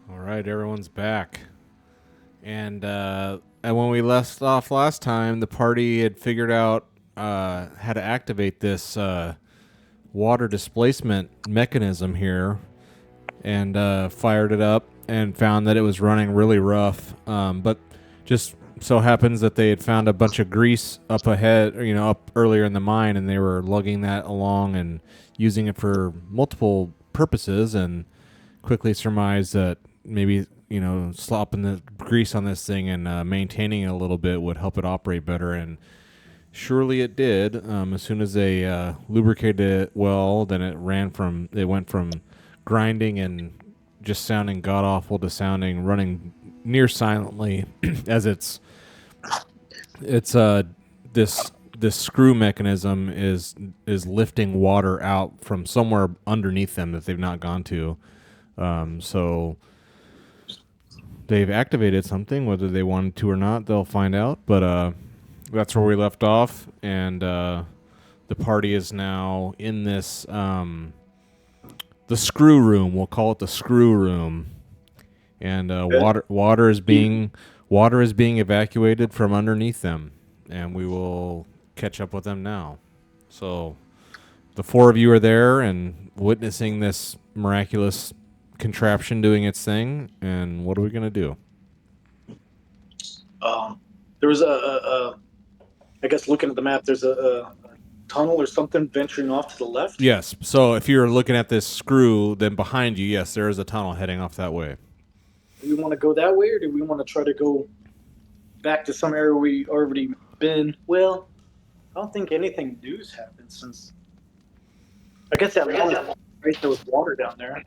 All right, everyone's back. And when we left off last time, the party had figured out how to activate this water displacement mechanism here and fired it up and found that it was running really rough. But just so happens that they had found a bunch of grease up ahead, up earlier in the mine, and they were lugging that along and using it for multiple purposes, and quickly surmised that maybe slopping the grease on this thing and maintaining it a little bit would help it operate better. And surely it did. As soon as they lubricated it well, then it went from grinding and just sounding god awful to sounding running near silently as it's this screw mechanism is lifting water out from somewhere underneath them that they've not gone to. So they've activated something, whether they wanted to or not, they'll find out. But that's where we left off, and the party is now in this the screw room. We'll call it the screw room, and water is being evacuated from underneath them, and we will catch up with them now. So the four of you are there and witnessing this miraculous contraption doing its thing, and what are we gonna do? There was I guess looking at the map, there's a tunnel or something venturing off to the left. Yes. So if you're looking at this screw, then behind you, yes, there is a tunnel heading off that way. Do we want to go that way, or do we want to try to go back to some area we already been? Well, I don't think anything new's happened since. I guess that right, there was water down there.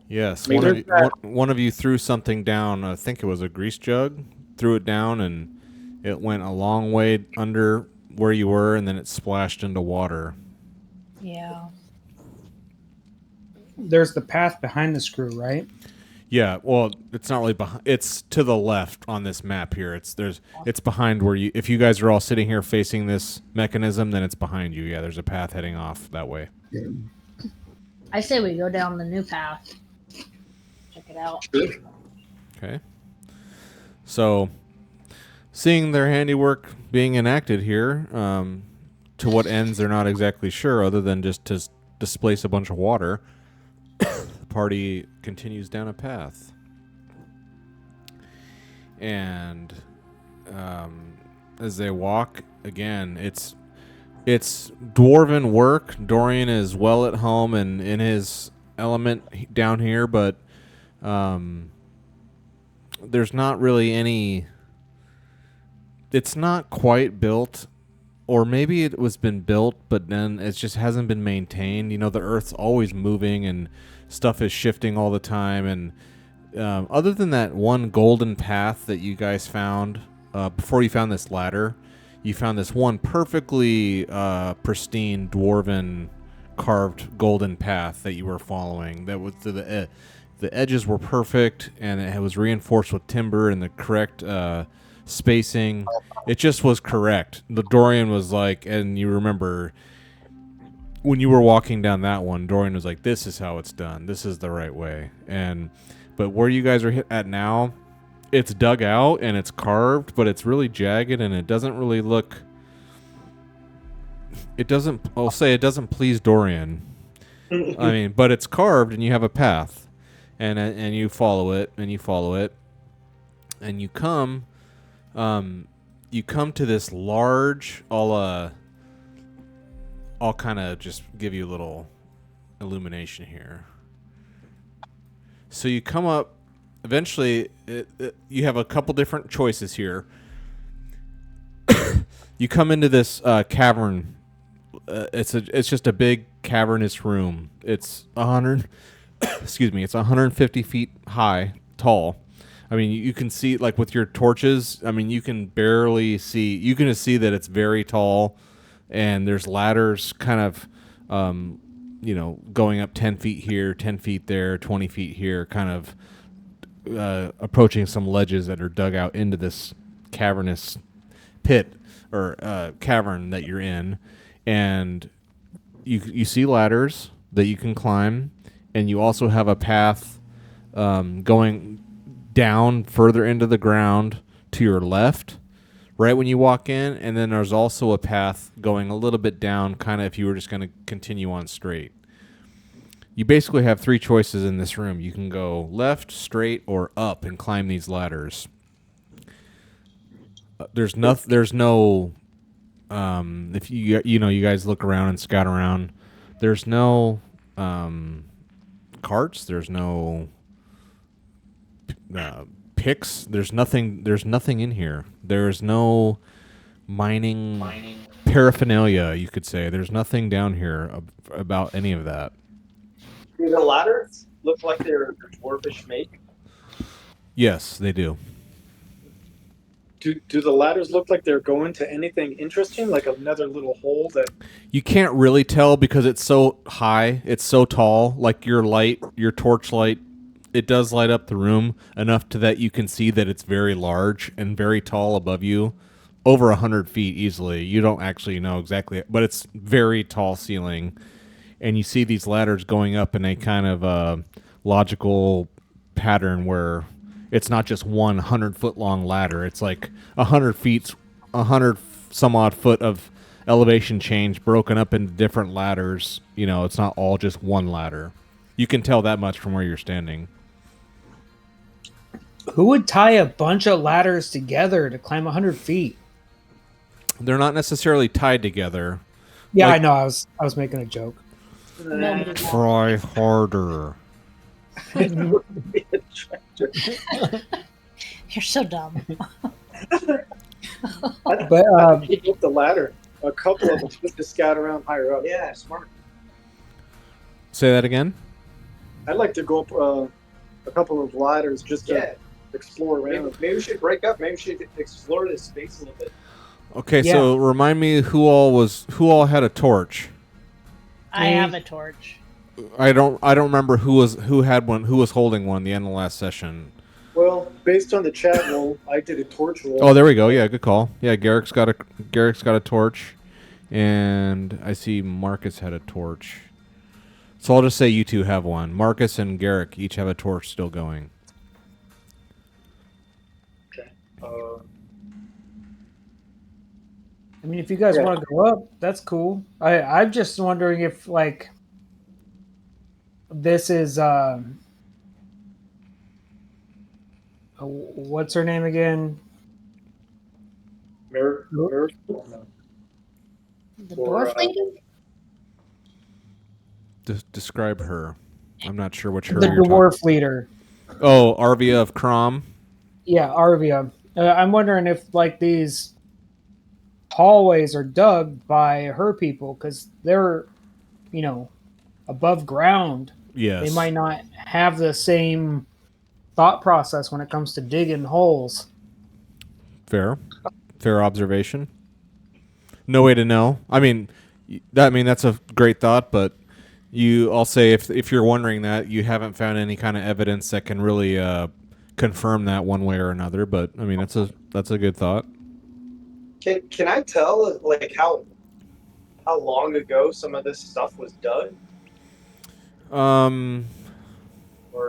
Yes. Maybe One of you threw something down. I think it was a grease jug. Threw it down, and it went a long way under where you were, and then it splashed into water. Yeah. There's the path behind the screw, right? Yeah, well, it's not really behind. It's to the left on this map here. It's behind where you. If you guys are all sitting here facing this mechanism, then it's behind you. Yeah, there's a path heading off that way. I say we go down the new path. Check it out. Okay. So, seeing their handiwork being enacted here, to what ends they're not exactly sure, other than just to displace a bunch of water. The party continues down a path, and as they walk, again, it's dwarven work. Dorian is well at home and in his element down here, but there's not really any. It's not quite built, or maybe it was been built, but then it just hasn't been maintained. The Earth's always moving and stuff is shifting all the time. And other than that one golden path that you guys found before you found this ladder, you found this one perfectly pristine dwarven carved golden path that you were following. That was the edges were perfect, and it was reinforced with timber and the correct spacing. It just was correct. The Dorian was like, and you remember when you were walking down that one, Dorian was like, this is how it's done. This is the right way. But where you guys are at now, it's dug out and it's carved, but it's really jagged and it doesn't really look. I'll say it doesn't please Dorian. I mean, but it's carved and you have a path, and you follow it and you follow it, and you come to this large. I'll kind of just give you a little illumination here. So you come up. Eventually, you have a couple different choices here. You come into this cavern. It's just a big cavernous room. It's 100. Excuse me. It's 150 feet tall. I mean, you can see, like, with your torches. I mean, you can barely see. You can just see that it's very tall, and there's ladders, kind of, going up 10 feet here, 10 feet there, 20 feet here, kind of. Approaching some ledges that are dug out into this cavernous pit or cavern that you're in, and you see ladders that you can climb, and you also have a path going down further into the ground to your left, right when you walk in, and then there's also a path going a little bit down, kind of if you were just going to continue on straight. You basically have three choices in this room. You can go left, straight, or up and climb these ladders. There's no if you guys look around and scout around, there's no carts, there's no picks, there's nothing in here. There's no mining paraphernalia, you could say. There's nothing down here about any of that. Do the ladders look like they're dwarfish make? Yes, they do. Do the ladders look like they're going to anything interesting, like another little hole that? You can't really tell because it's so high, it's so tall. Like your torch light, it does light up the room enough to that you can see that it's very large and very tall above you, over 100 feet easily. You don't actually know exactly, but it's very tall ceiling, and you see these ladders going up in a kind of logical pattern where it's not just 100-foot long ladder. It's like 100 some odd foot of elevation change broken up into different ladders. You know, it's not all just one ladder. You can tell that much from where you're standing. Who would tie a bunch of ladders together to climb 100 feet? They're not necessarily tied together. Yeah, Like- I know. I was making a joke. Nobody does. Try harder. You're so dumb. But Pick up the ladder. A couple of them just to scout around higher up. Yeah, smart. Say that again. I'd like to go up a couple of ladders just to Yeah. explore Maybe, around. maybe we should break up. Maybe we should explore this space a little bit. Okay, Yeah. so remind me who all had a torch. I have a torch. I don't remember who had one, who was holding one at the end of the last session. Well, based on the chat roll, I did a torch roll. Oh, there we go. Yeah, good call. Yeah, Garrick's got a torch, and I see Marcus had a torch. So I'll just say you two have one. Marcus and Garrick each have a torch still going. Okay. I mean, if you guys Yeah. want to go up, that's cool. I'm just wondering if like this is what's her name again? Mirror. No. The Or, dwarf lady? Describe her. I'm not sure which her The you're dwarf leader. talking. Oh, Arvia of Crom. Yeah, Arvia. I'm wondering if like these hallways are dug by her people because they're, above ground. Yes. They might not have the same thought process when it comes to digging holes. Fair observation. No way to know. I mean, that's a great thought, but I'll say if you're wondering that, you haven't found any kind of evidence that can really confirm that one way or another. But I mean, that's a good thought. Can I tell like how long ago some of this stuff was dug, or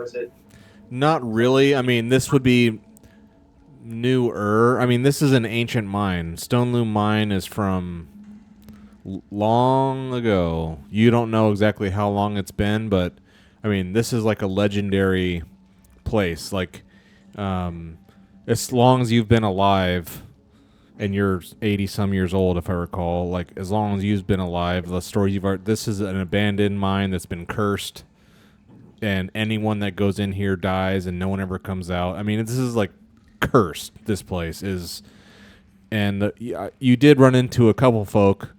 is it? Not really. I mean, this would be newer. I mean, this is an ancient mine. Stoneloom mine is from long ago. You don't know exactly how long it's been, but I mean, this is like a legendary place. Like, as long as you've been alive, and you're 80 some years old, if I recall, like as long as you've been alive, the story this is an abandoned mine that's been cursed, and anyone that goes in here dies, and no one ever comes out. I mean, this is like cursed. This place is, and you did run into a couple folk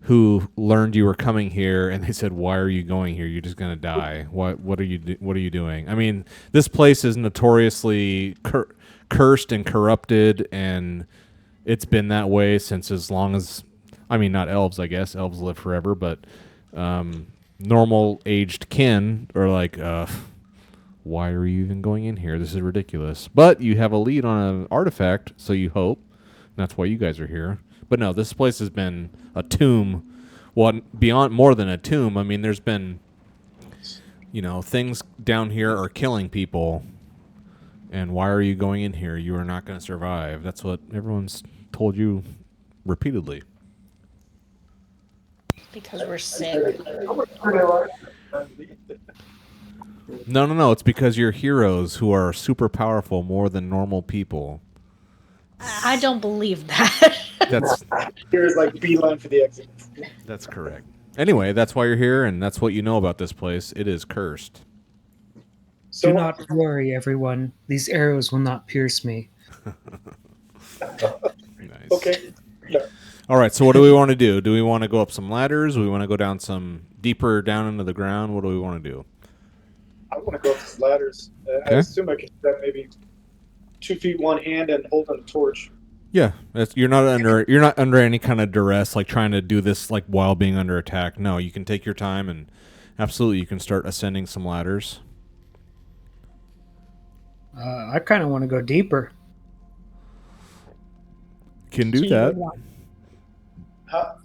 who learned you were coming here, and they said, "Why are you going here? You're just gonna die. What are you doing?" I mean, this place is notoriously cursed and corrupted, and it's been that way since as long as, I mean, not elves, I guess. Elves live forever, but normal aged kin are like, why are you even going in here? This is ridiculous. But you have a lead on an artifact, so you hope. And that's why you guys are here. But no, this place has been a tomb. Well, beyond more than a tomb. I mean, there's been, things down here are killing people. And why are you going in here? You are not going to survive. That's what everyone's told you repeatedly. Because we're sick. No. It's because you're heroes who are super powerful more than normal people. I don't believe that. That's Here's like beeline for the exit. that's correct. Anyway, that's why you're here, and that's what you know about this place. It is cursed. So Do not worry, everyone. These arrows will not pierce me. Nice. okay. Yeah. All right. So what do we want to do? Do we want to go up some ladders? Do we want to go down some deeper down into the ground? What do we want to do? I want to go up these ladders. I Okay. assume I can do that maybe 2 feet one hand and holding a torch. Yeah, you're not under any kind of duress, like trying to do this like while being under attack. No, you can take your time and absolutely you can start ascending some ladders. I kind of want to go deeper. Can do that.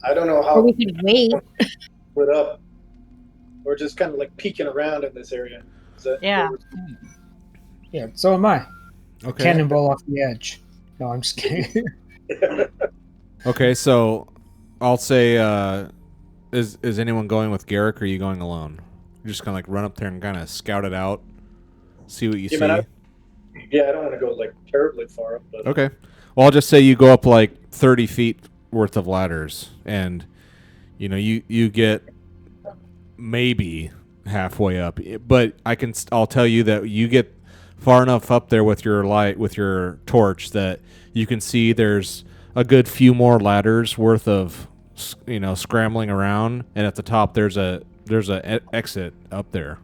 I don't know Or how we could wait. put up. We're just kind of like peeking around in this area. Is that Yeah. Yeah, so am I. Okay. Cannonball off the edge. No, I'm just kidding. Okay, so I'll say, is anyone going with Garrick, or are you going alone? You're just gonna like run up there and kind of scout it out, see what you see. Man, I don't want to go like terribly far up, but Okay. Well, I'll just say you go up like 30 feet worth of ladders, and you get maybe halfway up, but I'll tell you that you get far enough up there with your light, with your torch, that you can see there's a good few more ladders worth of scrambling around, and at the top there's a exit up there.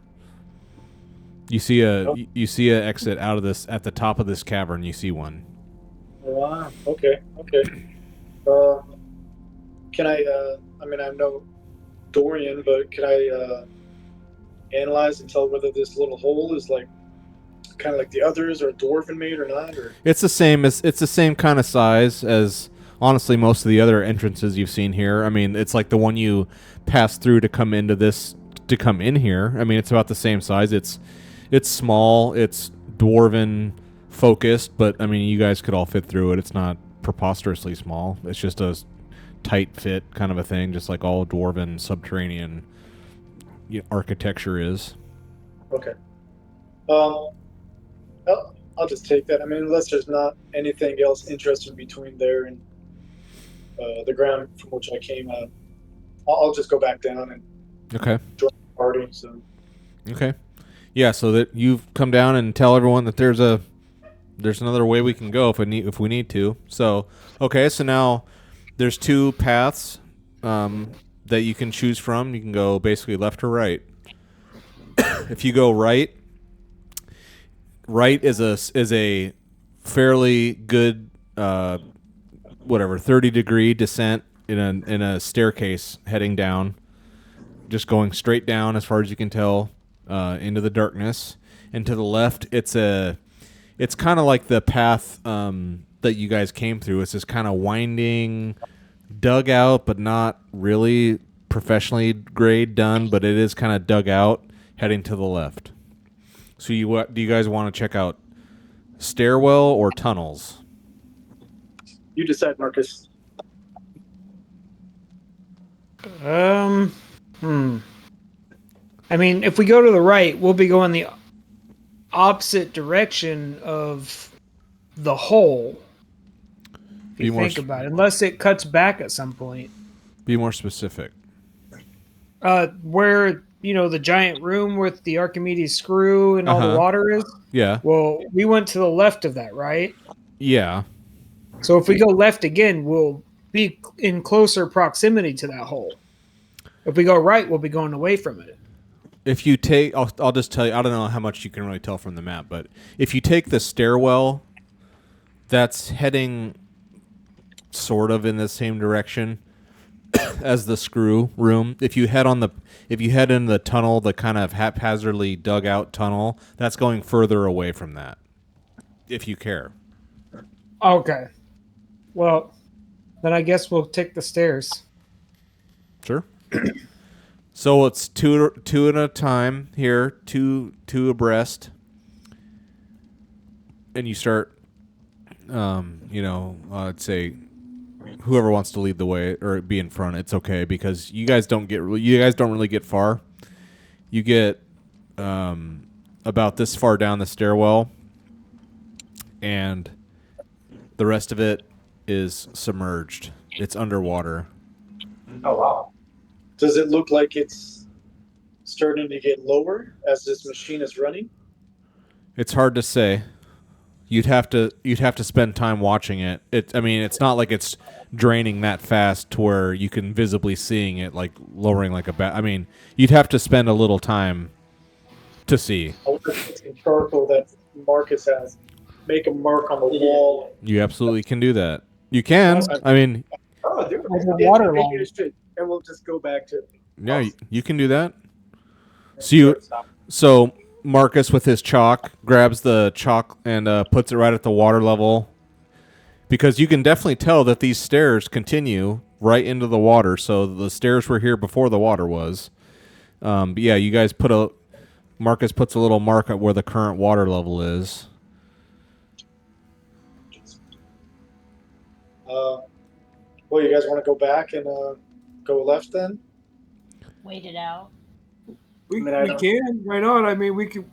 You see a exit out of this at the top of this cavern. You see one. wow. Okay. Can I? I mean, I'm no Dorian, but can I analyze and tell whether this little hole is like kind of like the others, or dwarven made or not? Or It's the same kind of size as honestly most of the other entrances you've seen here. I mean, it's like the one you pass through to come in here. I mean, it's about the same size. It's small. It's dwarven focused, but I mean, you guys could all fit through it. It's not preposterously small. It's just a tight fit kind of a thing, just like all dwarven subterranean architecture is. okay. I'll just take that. I mean, unless there's not anything else interesting between there and the ground from which I came. I'll just go back down and Okay. join the party. So Okay. Yeah, so that you've come down and tell everyone that there's another way we can go if we need to. So, okay, so now there's two paths that you can choose from. You can go basically left or right. If you go right is a fairly good 30-degree descent in a staircase heading down, just going straight down as far as you can tell into the darkness. And to the left, it's kind of like the path that you guys came through. It's this kind of winding, dug out, but not really professionally grade done, but it is kind of dug out heading to the left. So do you guys want to check out stairwell or tunnels? you decide, Marcus. I mean, if we go to the right, we'll be going the opposite direction of the hole. If you think about it, unless it cuts back at some point. Be more specific. Where the giant room with the Archimedes screw and all the water is. Yeah. Well, we went to the left of that, right? Yeah. So if we go left again, we'll be in closer proximity to that hole. If we go right, we'll be going away from it. If you take, I'll just tell you, I don't know how much you can really tell from the map, but if you take the stairwell, that's heading sort of in the same direction as the screw room. If you head in the tunnel, the kind of haphazardly dug out tunnel, that's going further away from that. If you care. Okay. Well, then I guess we'll take the stairs. Sure. So it's two at a time here, two abreast, and you start. I'd say whoever wants to lead the way or be in front, it's okay because you guys don't really get far. You get about this far down the stairwell, and the rest of it is submerged. It's underwater. Oh wow. Does it look like it's starting to get lower as this machine is running? It's hard to say. You'd have to spend time watching it. It's not like it's draining that fast to where you can visibly seeing it like lowering like a bat. I mean, you'd have to spend a little time to see. I wonder if it's in charcoal that Marcus has. Make a mark on the wall. You absolutely can do that. You can. I mean, Oh, dude. Like a water Maybe line. I should, and we'll just go back to. yeah, you can do that. So Marcus with his chalk grabs the chalk and puts it right at the water level, because you can definitely tell that these stairs continue right into the water. So the stairs were here before the water was. But yeah, you guys Marcus puts a little mark at where the current water level is. Well, you guys want to go back and go left then? Wait it out. We, I mean, I we don't- can. Why not? I mean, we could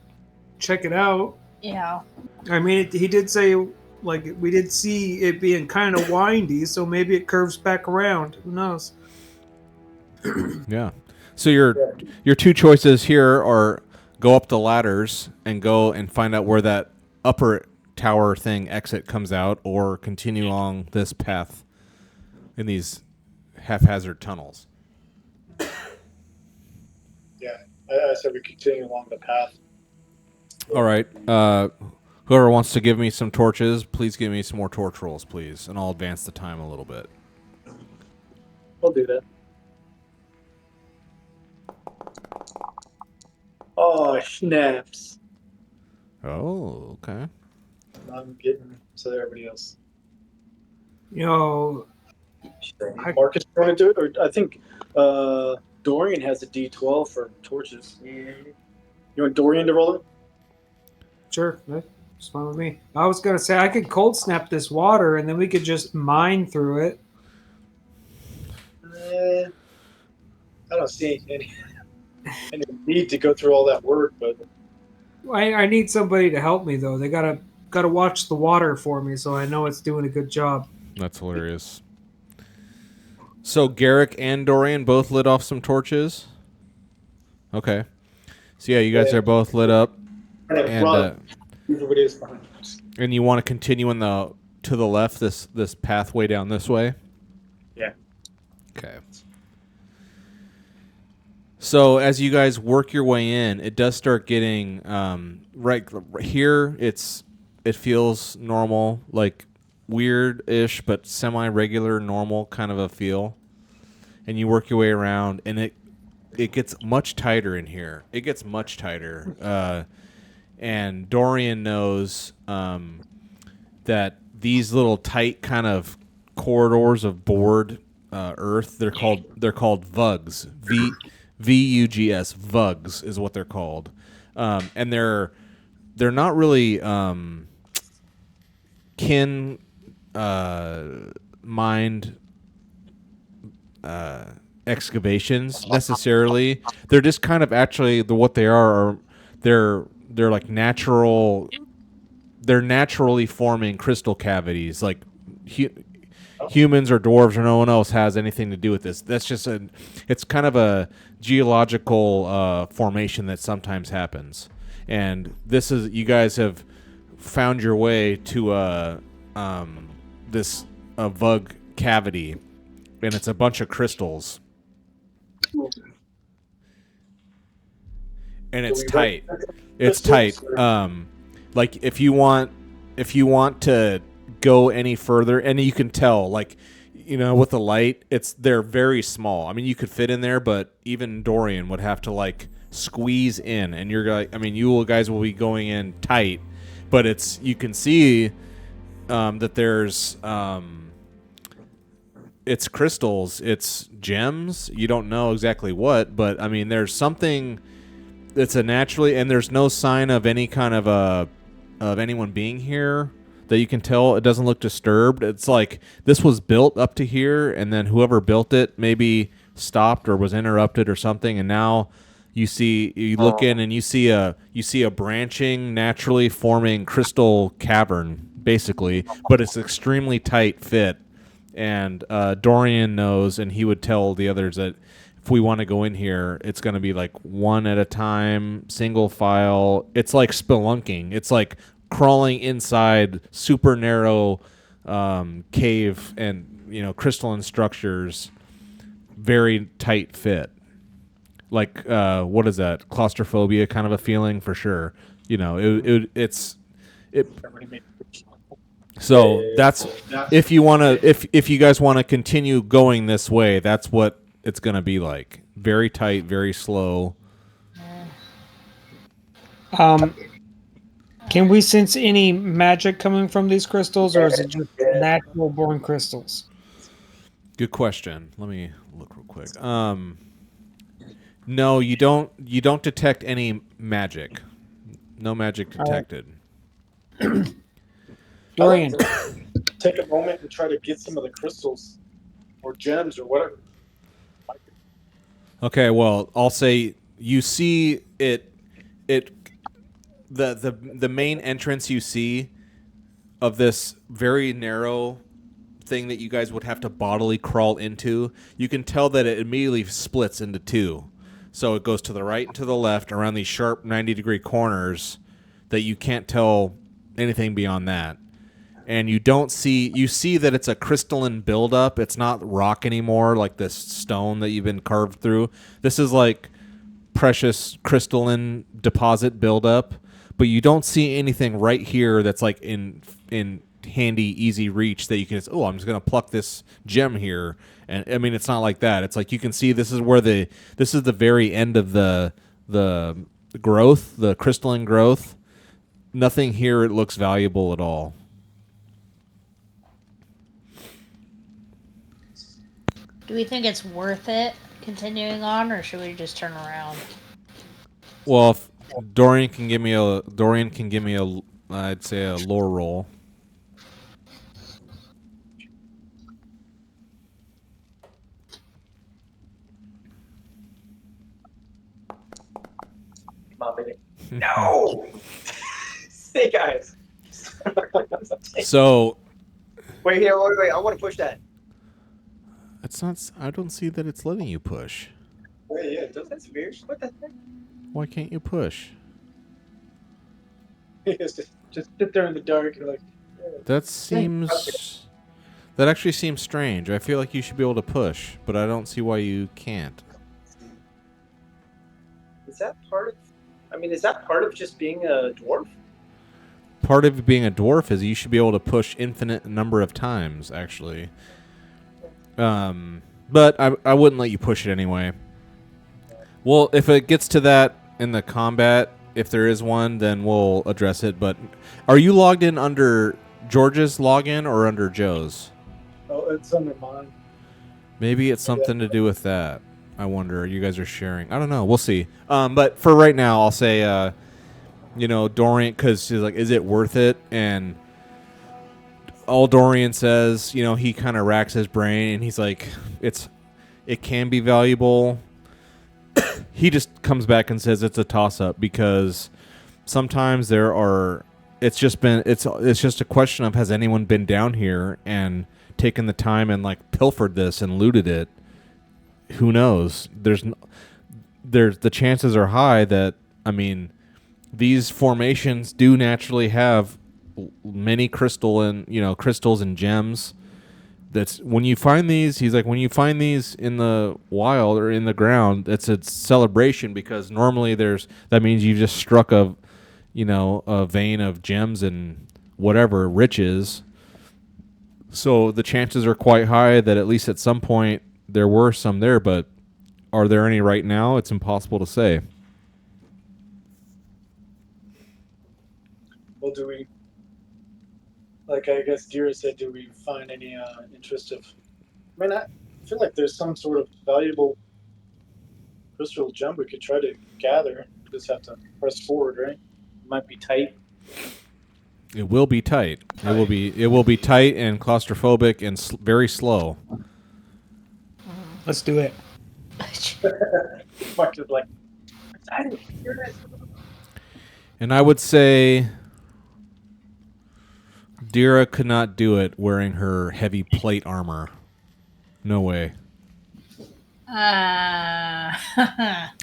check it out. Yeah. I mean, he did say, like, we did see it being kind of windy, so maybe it curves back around. Who knows? Yeah. So your two choices here are go up the ladders and go and find out where that upper tower thing exit comes out, or continue along this path in these haphazard tunnels. Yeah, I said we continue along the path. All right. Whoever wants to give me some torches, please give me some more torch rolls, please, and I'll advance the time a little bit. I'll do that. Oh, snaps. Oh, okay. I'm getting to everybody else. You know, Marcus, you want to do it? Or I think Dorian has a D12 for torches. You want Dorian to roll it? sure, that's fine with me. I was gonna say I could cold snap this water, and then we could just mine through it. I don't see any need to go through all that work, but I need somebody to help me though. They gotta watch the water for me, so I know it's doing a good job. That's hilarious. So Garrick and Dorian both lit off some torches. Okay. So yeah, you guys are both lit up, and everybody is behind us. and you want to continue to the left, this pathway down this way. Yeah. Okay. So as you guys work your way in, it does start getting right here. It feels normal, like weird-ish, but semi-regular, normal kind of a feel. And you work your way around, and it gets much tighter in here. It gets much tighter. And Dorian knows that these little tight kind of corridors of bored earth, they're called vugs. VUGS, vugs is what they're called. And they're not really mined excavations necessarily. They're just kind of actually what they are they're like natural. They're naturally forming crystal cavities, like humans or dwarves or no one else has anything to do with this. That's just it's kind of a geological formation that sometimes happens. And this is, you guys have found your way to this vug cavity, and it's a bunch of crystals. And it's tight. It's tight. Like if you want to go any further, and you can tell, like, you know, with the light, they're very small. I mean, you could fit in there, but even Dorian would have to like squeeze in, and you're like, I mean, you guys will be going in tight, but you can see that there's it's crystals, it's gems. You don't know exactly what, but I mean, there's something that's a naturally, and there's no sign of any kind of anyone being here that you can tell. It doesn't look disturbed. It's like this was built up to here, and then whoever built it maybe stopped or was interrupted or something, and now you look in and you see a branching, naturally forming crystal cavern, basically, but it's extremely tight fit. And Dorian knows, and he would tell the others that if we want to go in here, it's going to be like one at a time, single file. It's like spelunking. It's like crawling inside super narrow cave and crystalline structures, very tight fit. Like what is that? Claustrophobia kind of a feeling for sure. It's. So that's if you guys want to continue going this way, that's what it's going to be like. Very tight, very slow. Can we sense any magic coming from these crystals, or is it just natural born crystals? Good question. Let me look real quick. No, you don't detect any magic. No magic detected. Dorian, Take a moment and try to get some of the crystals or gems or whatever. Okay, well, I'll say you see the main entrance you see of this very narrow thing that you guys would have to bodily crawl into. You can tell that it immediately splits into two. So it goes to the right and to the left around these sharp 90-degree corners that you can't tell anything beyond that. And you see that it's a crystalline buildup. It's not rock anymore, like this stone that you've been carved through. This is like precious crystalline deposit buildup. But you don't see anything right here that's like in handy, easy reach that you can just, I'm just gonna pluck this gem here. And I mean, it's not like that. It's like you can see this is the very end of the growth, the crystalline growth. Nothing here it looks valuable at all. Do we think it's worth it continuing on, or should we just turn around? Well, if Dorian can give me a I'd say a lore roll. Come on, baby. No! Snake eyes. So Wait. I want to push that. it's not. I don't see that it's letting you push. Wait, yeah, that's weird. What the heck? Why can't you push? just sit there in the dark and That actually seems strange. I feel like you should be able to push, but I don't see why you can't. Is that part of just being a dwarf? Part of being a dwarf is you should be able to push infinite number of times, actually. But I wouldn't let you push it anyway. Well, if it gets to that in the combat, if there is one, then we'll address it. But are you logged in under George's login or under Joe's? Oh, it's under mine. Maybe it's something to do with that. I wonder. You guys are sharing. I don't know. We'll see. But for right now, I'll say, Dorian, because she's like, is it worth it? And all Dorian says, he kind of racks his brain, and he's like, it can be valuable. He just comes back and says it's a toss-up because sometimes it's just a question of, has anyone been down here and taken the time and like pilfered this and looted it? Who knows? There's the chances are high that, I mean, these formations do naturally have many crystals and gems. That's when you find these. He's like, when you find these in the wild or in the ground, it's a celebration because normally that means you just struck a vein of gems and whatever riches. So the chances are quite high that at least at some point there were some there, but are there any right now? It's impossible to say. Well, do we, like I guess Dira said, do we find any interest of I mean, I feel like there's some sort of valuable crystal gem we could try to gather. We just have to press forward, right? It might be tight. It will be tight. It will be tight and claustrophobic and very slow. Let's do it. Mark is like, I didn't hear this. And I would say Dira could not do it wearing her heavy plate armor. No way. I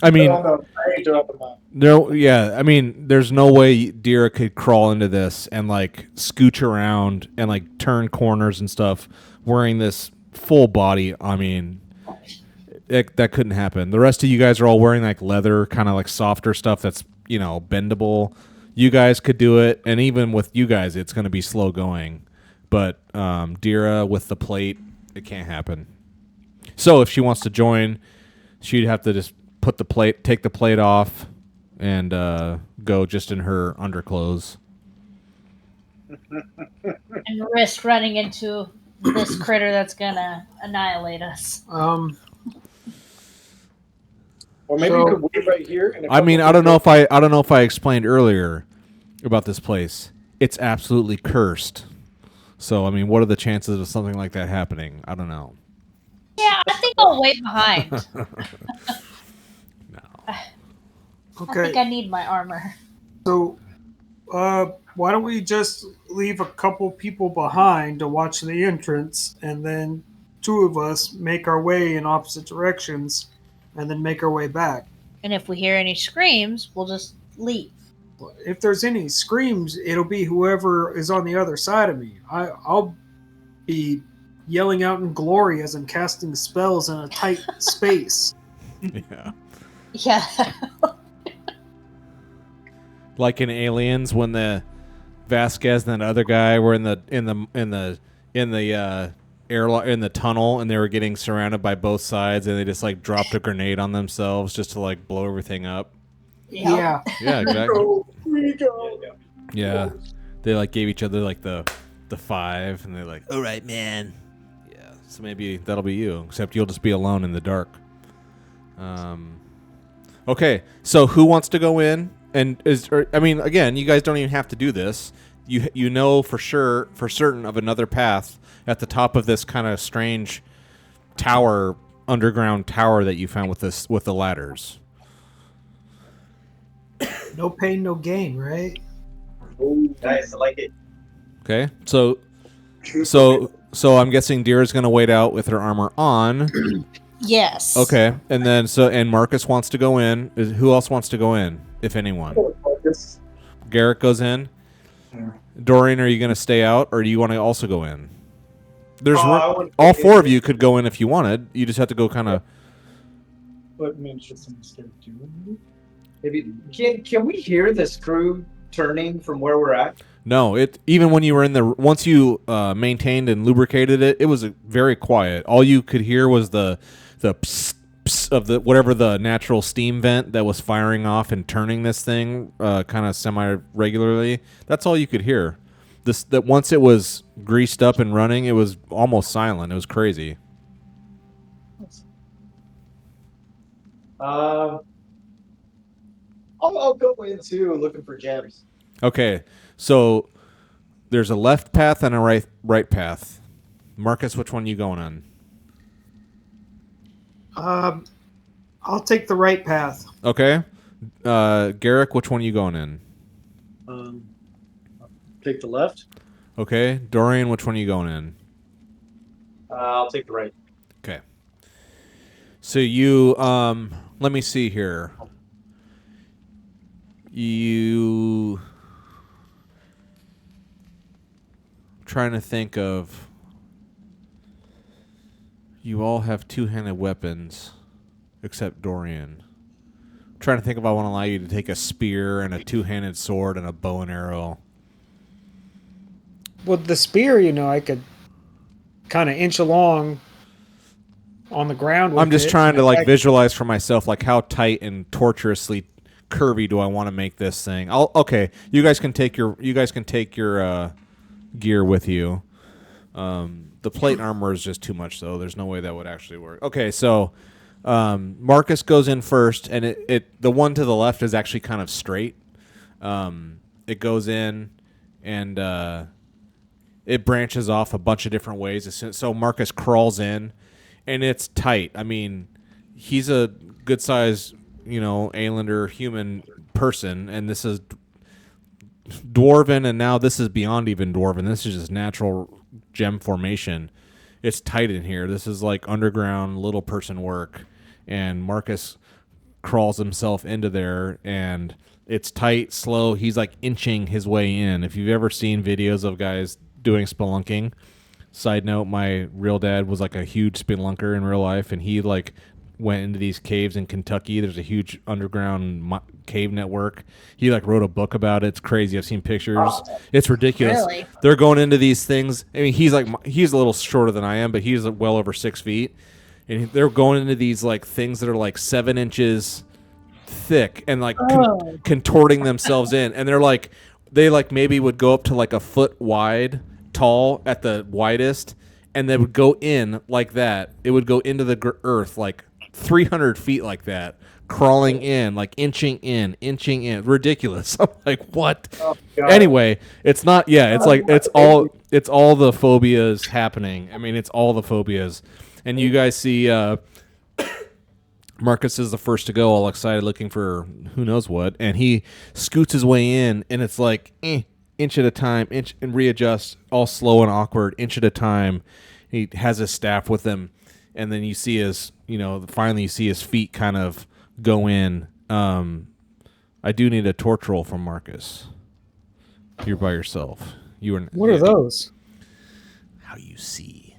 I mean, No, I ain't dropping mine. no, yeah. I mean, there's no way Dira could crawl into this and like scooch around and like turn corners and stuff wearing this full body. I mean, that couldn't happen. The rest of you guys are all wearing like leather, kind of like softer stuff that's, you know, bendable. You guys could do it, and even with you guys, it's going to be slow going. But Dira with the plate, it can't happen. So if she wants to join, she'd have to just take the plate off, and go just in her underclothes. and risk running into this critter that's gonna annihilate us. Or maybe So- we could wait right here. And I mean, I don't know if I explained earlier about this place. It's absolutely cursed. So I mean, what are the chances of something like that happening? I don't know. Yeah, I think I'll wait behind. No. I Okay. think I need my armor. So, why don't we just leave a couple people behind to watch the entrance, and then two of us make our way in opposite directions, and then make our way back? And if we hear any screams, we'll just leave. If there's any screams, it'll be whoever is on the other side of me. I'll be yelling out in glory as I'm casting spells in a tight space. Yeah. Yeah. Like in Aliens, when the Vasquez and that other guy were in the tunnel, and they were getting surrounded by both sides, and they just like dropped a grenade on themselves just to like blow everything up. Yeah. Yeah, exactly. We go. Yeah, they like gave each other like the five, and they're like, "All right, man." Yeah, so maybe that'll be you, except you'll just be alone in the dark. Okay, so who wants to go in? And I mean, again, you guys don't even have to do this. You know for certain of another path at the top of this kind of strange tower, underground tower that you found with the ladders. No pain, no gain, right? Oh, nice. I like it. Okay, so I'm guessing Dira's gonna wait out with her armor on. Yes. Okay, and then and Marcus wants to go in. Who else wants to go in, if anyone? Marcus. Garrett goes in. Dorian, are you going to stay out, or do you want to also go in? There's I would- all four of you could go in if you wanted. You just have to go kind of. But maybe just some scared too. Maybe can we hear the screw turning from where we're at? No, even when you were once you maintained and lubricated it, it was very quiet. All you could hear was the psst, psst of the whatever the natural steam vent that was firing off and turning this thing kind of semi regularly. That's all you could hear. That once it was greased up and running, it was almost silent. It was crazy. I'll go in too, looking for gems. Okay, so there's a left path and a right path. Marcus, which one you going on? I'll take the right path. Okay. Garrick, which one you going in? Take the left. Okay. Dorian, which one you going in? I'll take the right. Okay. So you, let me see here. I'm trying to think of. You all have two-handed weapons, except Dorian. I'm trying to think if I want to allow you to take a spear and a two-handed sword and a bow and arrow. With the spear, I could kind of inch along on the ground. I'm just trying to visualize for myself how tight and tortuously curvy do I want to make this thing. Okay, you guys can take your gear with you. The plate armor is just too much, though. There's no way that would actually work. Okay, so Marcus goes in first, and the one to the left is actually kind of straight. It goes in, and it branches off a bunch of different ways. So Marcus crawls in, and it's tight. I mean, he's a good-sized, Ailander human person, and this is dwarven, and now this is beyond even dwarven. This is just natural gem formation. It's tight in here. This is like underground little person work, and Marcus crawls himself into there, and it's tight, slow. He's like inching his way in. If you've ever seen videos of guys doing spelunking, side note, my real dad was like a huge spelunker in real life, and he like went into these caves in Kentucky. There's a huge underground cave network. He like wrote a book about it. It's crazy. I've seen pictures. It's ridiculous. Really? They're going into these things. I mean, he's a little shorter than I am, but he's well over 6 feet, and they're going into these like things that are like 7 inches thick and like contorting themselves in, and they maybe would go up to like a foot wide, tall at the widest, and they would go in like that. It would go into the earth like 300 feet like that, crawling in, like inching in. Ridiculous. I'm like, what? Oh, anyway, it's not. Yeah, it's like it's all the phobias happening. I mean, it's all the phobias, and you guys see. Marcus is the first to go, all excited, looking for who knows what, and he scoots his way in, and it's like inch at a time, inch and readjust, all slow and awkward, inch at a time. He has his staff with him, and then you see finally you see his feet kind of go in. I do need a torch roll from Marcus. You're by yourself. What are those? How you see.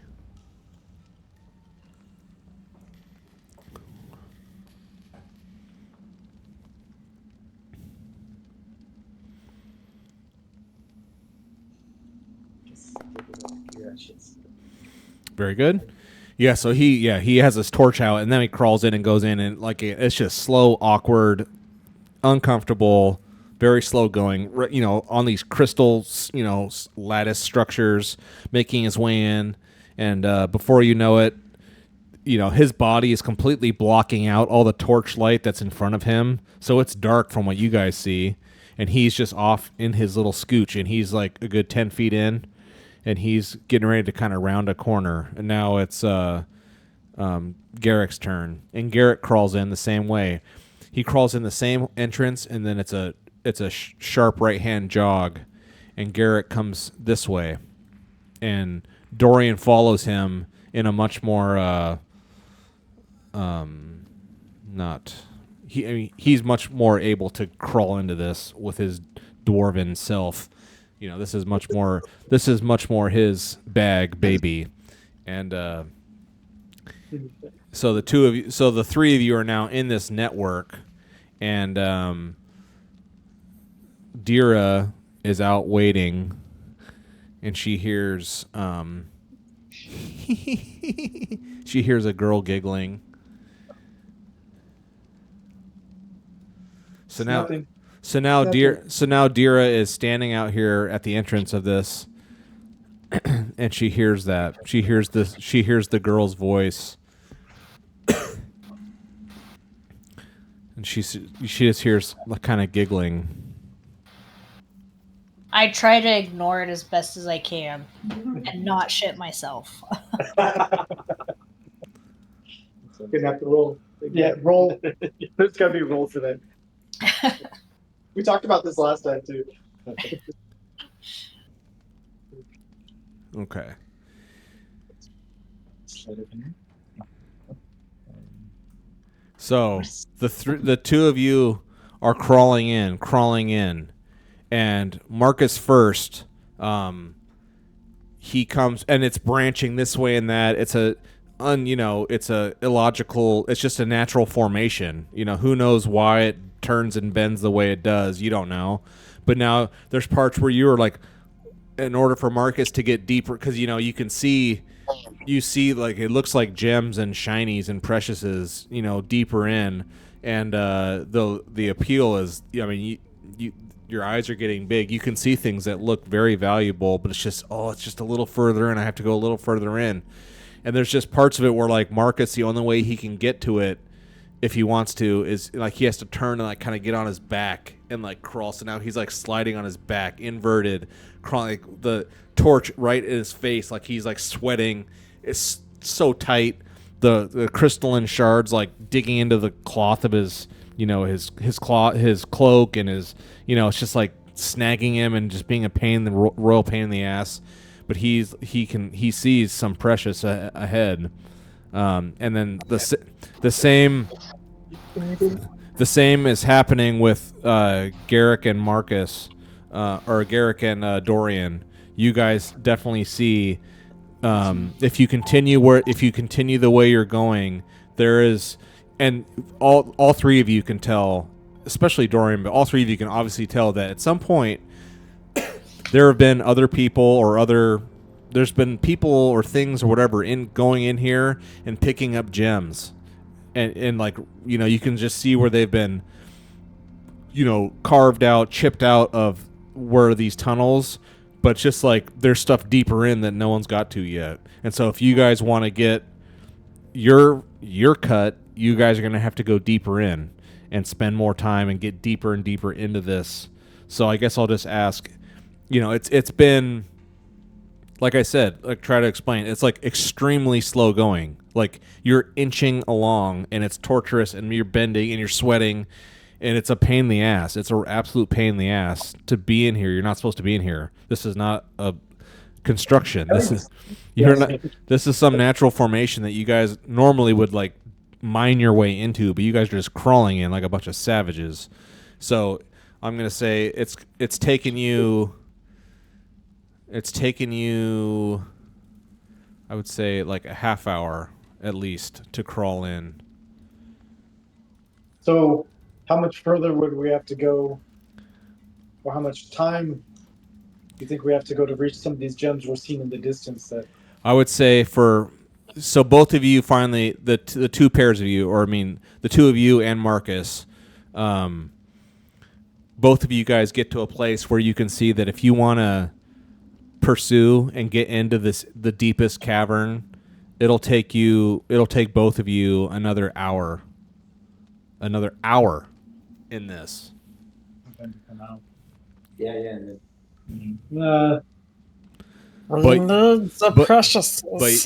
Very good. Yeah, so he has his torch out, and then he crawls in and goes in, and like it's just slow, awkward, uncomfortable, very slow going. On these crystals, lattice structures, making his way in, and before you know it, his body is completely blocking out all the torch light that's in front of him, so it's dark from what you guys see, and he's just off in his little scooch, and he's like a good 10 feet in. And he's getting ready to kind of round a corner. And now it's Garrick's turn. And Garrick crawls in the same way. He crawls in the same entrance, and then it's a sharp right-hand jog. And Garrick comes this way. And Dorian follows him in a much more he's much more able to crawl into this with his dwarven self. This is much more his bag, baby. And so the three of you are now in this network, and Dira is out waiting, and she hears she hears a girl giggling. So now Dira is standing out here at the entrance of this, and she hears that. She hears the girl's voice. And she just hears kind of giggling. I try to ignore it as best as I can and not shit myself. Gonna have to roll. Yeah, roll. There's gotta be roll for that. We talked about this last time too. Okay. So the two of you are crawling in, and Marcus first. He comes, and it's branching this way and that. It's it's a illogical. It's just a natural formation. Who knows why it turns and bends the way it does. You don't know. But now there's parts where you are like, in order for Marcus to get deeper, because you can see like it looks like gems and shinies and preciouses, deeper in, and the appeal is, your eyes are getting big. You can see things that look very valuable, but it's just a little further in. I have to go a little further in. And there's just parts of it where like Marcus, the only way he can get to it if he wants to is like he has to turn and like kind of get on his back and like crawl. So now he's like sliding on his back, inverted, crawling, like the torch right in his face, like he's like sweating. It's so tight. The crystalline shards like digging into the cloth of his his cloak and his it's just like snagging him and just being a pain, the royal pain in the ass. But he sees some precious ahead, and then the same is happening with Garrick and Marcus, or Garrick and Dorian. You guys definitely see if you continue the way you're going, there is, and all three of you can tell, especially Dorian, but all three of you can obviously tell that at some point there have been other people there's been people or things or whatever going in here and picking up gems. And like, you can just see where they've been, carved out, chipped out of where these tunnels, but just like there's stuff deeper in that no one's got to yet. And so if you guys want to get your cut, you guys are going to have to go deeper in and spend more time and get deeper and deeper into this. So I guess I'll just ask, it's been, like I said, like try to explain, it's like extremely slow going. Like you're inching along and it's torturous and you're bending and you're sweating and it's a pain in the ass. It's an absolute pain in the ass to be in here. You're not supposed to be in here. This is not a construction. This is some natural formation that you guys normally would like mine your way into, but you guys are just crawling in like a bunch of savages. So I'm gonna say it's taken you, I would say like a half hour at least to crawl in. So how much further would we have to go, or how much time do you think we have to go to reach some of these gems we're seeing in the distance? That I would say so both of you finally, the two pairs of you, or I mean the two of you and Marcus, both of you guys get to a place where you can see that if you want to pursue and get into the deepest cavern, it'll take both of you another hour in this.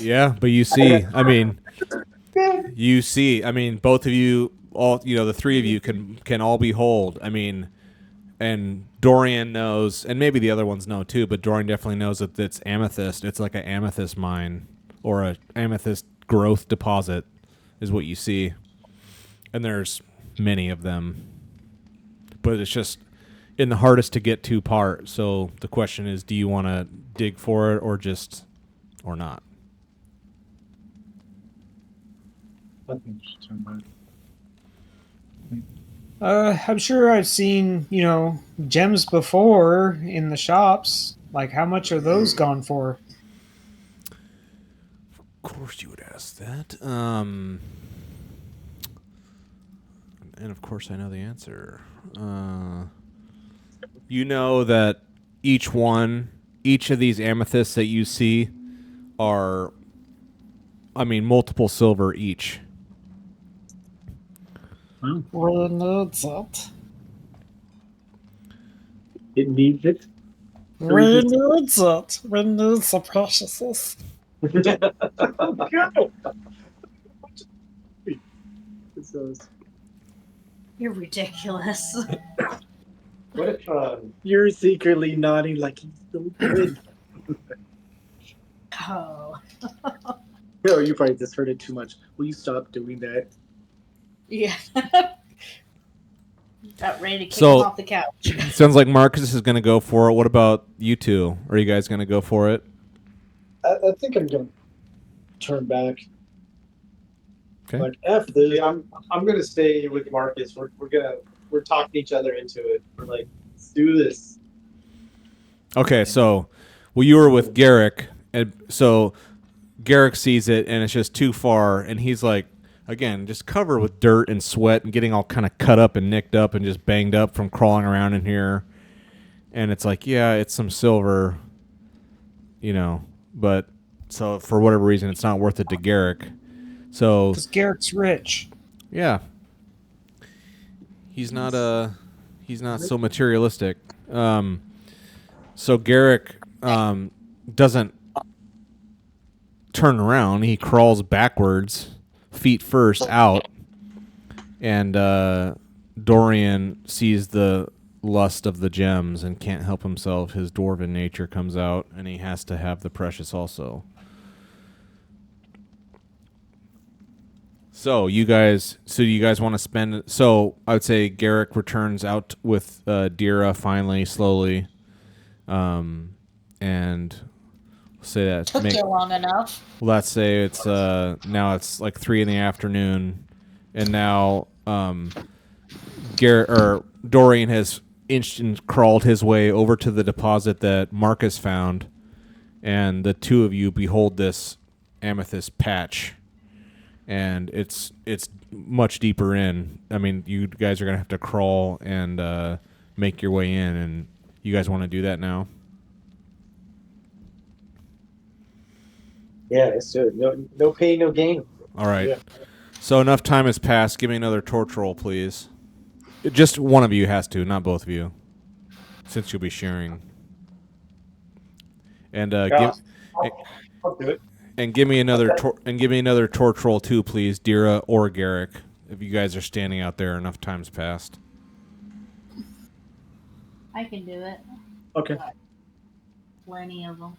Yeah. But you see, both of you, all the three of you can all behold. And Dorian knows, and maybe the other ones know too, but Dorian definitely knows that it's amethyst. It's like an amethyst mine or a amethyst growth deposit is what you see. And there's many of them. But it's just in the hardest to get to part. So the question is, do you want to dig for it or not? I'm sure I've seen, gems before in the shops. Like, how much are those gone for? Of course you would ask that. And of course I know the answer. You know that each of these amethysts that you see are, multiple silver each. We needs it. it needs it. We needs it. We need the preciousness. You're ridiculous. What if you're secretly nodding like he's so good? Oh. No, you probably just heard it too much. Will you stop doing that? Yeah. About ready to kick So- him off the couch. Sounds like Marcus is going to go for it. What about you two? Are you guys going to go for it? I think I'm gonna turn back. Okay. Like F this. Yeah, I'm gonna stay with Marcus. We're talking each other into it. We're like, let's do this. Okay, so you were with Garrick, and so Garrick sees it, and it's just too far, and he's like, again, just covered with dirt and sweat and getting all kind of cut up and nicked up and just banged up from crawling around in here. And it's like, yeah, it's some silver, but so for whatever reason, it's not worth it to Garrick. So, Because Garrett's rich. yeah, he's not so materialistic. So Garrick doesn't turn around. He crawls backwards, feet first, out, and Dorian sees the lust of the gems and can't help himself. His dwarven nature comes out, and he has to have the precious also. So you guys want to spend? So I would say Garrick returns out with Dira finally, slowly, and say that Took you long enough. let's say it's now it's like 3 PM, and now Dorian has inched and crawled his way over to the deposit that Marcus found, and the two of you behold this amethyst patch. And it's much deeper in. I mean, you guys are gonna have to crawl and make your way in. And you guys want to do that now? Yeah, let's do it. No pain, no gain. All right. Yeah. So enough time has passed. Give me another torch roll, please. Just one of you has to, not both of you, since you'll be sharing. And I'll do it. give me another torch roll too, please, Dira or Garrick. If you guys are standing out there, enough time's passed. I can do it. Okay. Plenty of them.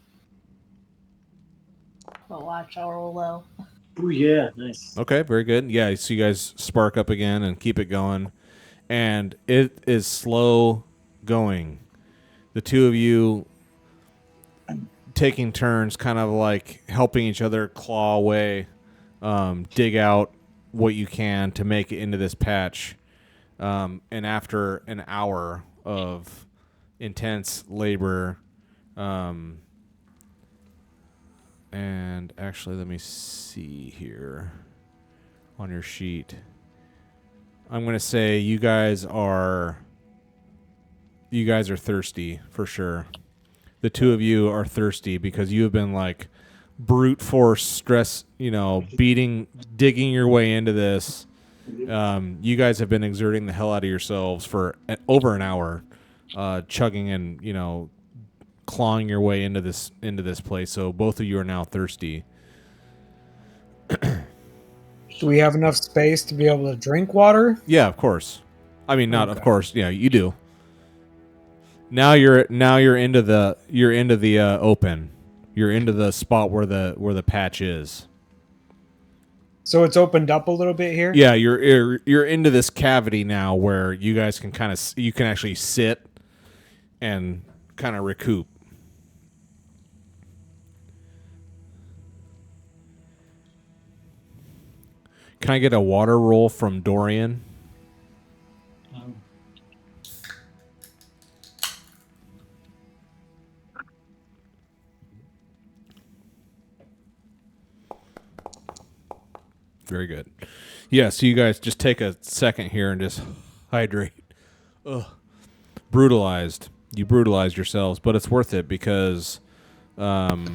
But watch, I'll roll low. Oh yeah, nice. Okay, very good. Yeah, so you guys spark up again and keep it going. And it is slow going. The two of you taking turns, kind of like helping each other claw away, dig out what you can to make it into this patch. And after an hour of intense labor, and actually, let me see here on your sheet. I'm going to say you guys are thirsty for sure. The two of you are thirsty because you have been like brute force stress, digging your way into this. You guys have been exerting the hell out of yourselves for over an hour, chugging and, clawing your way into this place. So both of you are now thirsty. Do we have enough space to be able to drink water? Yeah, of course. I mean, not Okay. of course. Yeah, you do. Now you're into the open. You're into the spot where the patch is. So it's opened up a little bit here? Yeah, you're into this cavity now where you guys can you can actually sit and kind of recoup. Can I get a water roll from Dorian? Very good. Yeah, so you guys just take a second here and just hydrate. Ugh. Brutalized. You brutalized yourselves, but it's worth it because each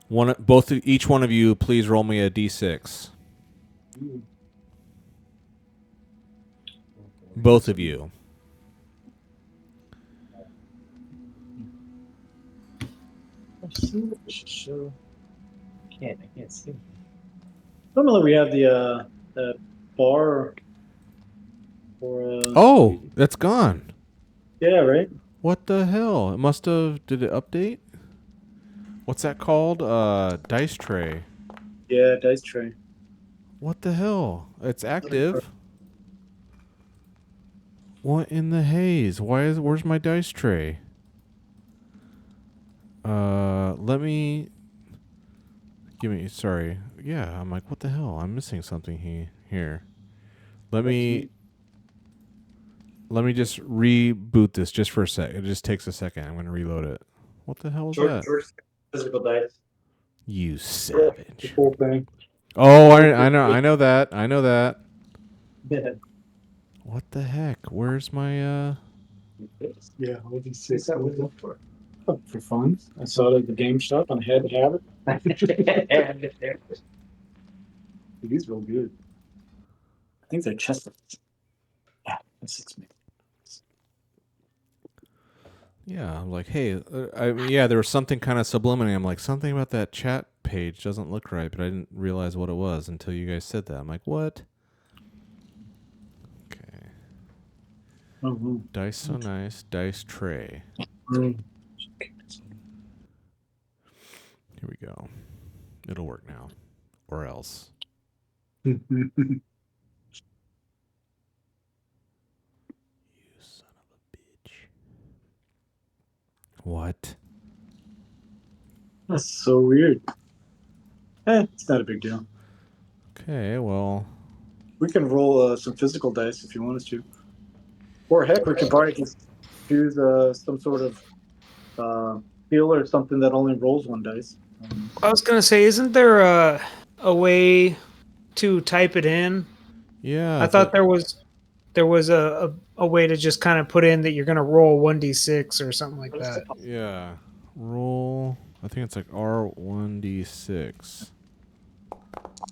one of you, please roll me a d6. Both of you. I can't see. Normally we have the bar for Oh, that's gone. yeah, right? What the hell? It must have. Did it update? What's that called? Dice tray. Yeah, dice tray. What the hell? It's active. What in the haze? Where's my dice tray? Sorry. Yeah, I'm like, what the hell? I'm missing something here. Let me just reboot this just for a sec. It just takes a second. I'm going to reload it. What the hell is that? Physical dice. You savage. Whole thing. Oh, I know that. I know that. Yeah. What the heck? Where's my Yeah, what do you say? What's that with them for? For fun. I saw it at the game shop and I had to have it. These real good. I think they're chestnuts. Yeah, that's 6 minutes. Yeah, I'm like, hey, I mean, yeah, there was something kind of subliminal. I'm like, something about that chat page doesn't look right, but I didn't realize what it was until you guys said that. I'm like, what? Okay. Oh, Dice so nice. Dice tray. oh. Here we go. It'll work now. Or else. You son of a bitch. What? That's so weird. It's not a big deal. Okay, well. We can roll some physical dice if you want us to. Or heck, we could probably just choose some sort of skill or something that only rolls one dice. I was gonna say, isn't there a way to type it in? Yeah. I thought there was a way to just kind of put in that you're gonna roll 1d6 or something like that. Yeah. Roll. I think it's like R1D6.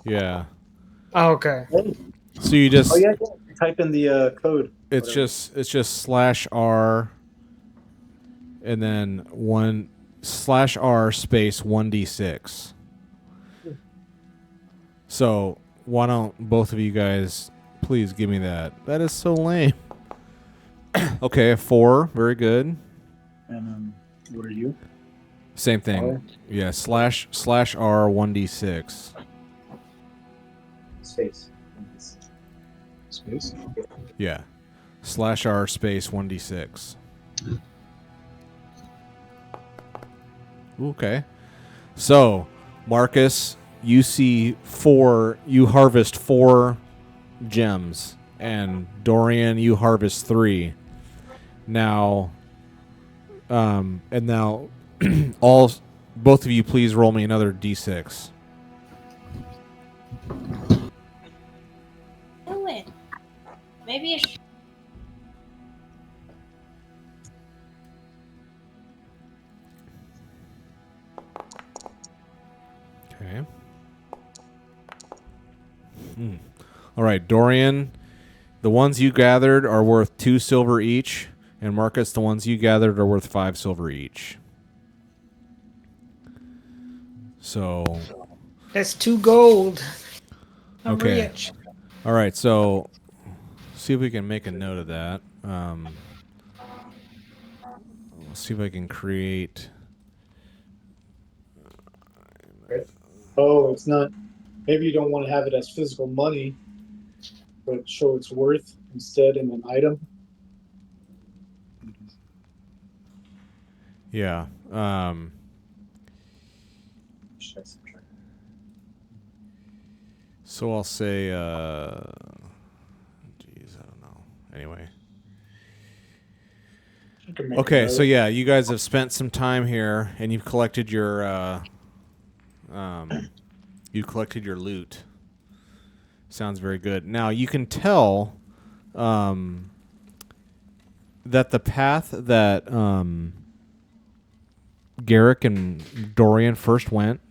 Yeah. Oh, okay. So you just. Oh yeah, yeah. You type in the code. It's just /R and then /R space 1d6. So why don't both of you guys please give me that? That is so lame. Okay, 4, very good. And what are you? Same thing. R? Yeah, /R 1d6. Space. Space. Yeah. /R space 1d6. Okay. So, Marcus, you harvest 4 gems, and Dorian, you harvest 3. Now, both of you, please roll me another d6. Do it. Maybe it Okay. All right, Dorian, the ones you gathered are worth 2 silver each, and Marcus, the ones you gathered are worth 5 silver each. So, That's 2 gold. I'm okay. rich. All right, so see if we can make a note of that. Let's see if I can create. Oh, it's not. Maybe you don't want to have it as physical money, but show its worth instead in an item. Yeah. So I'll say. Geez, I don't know. Anyway. Okay, so yeah, you guys have spent some time here, and you've collected your loot. Sounds very good. Now you can tell that the path that Garrick and Dorian first went,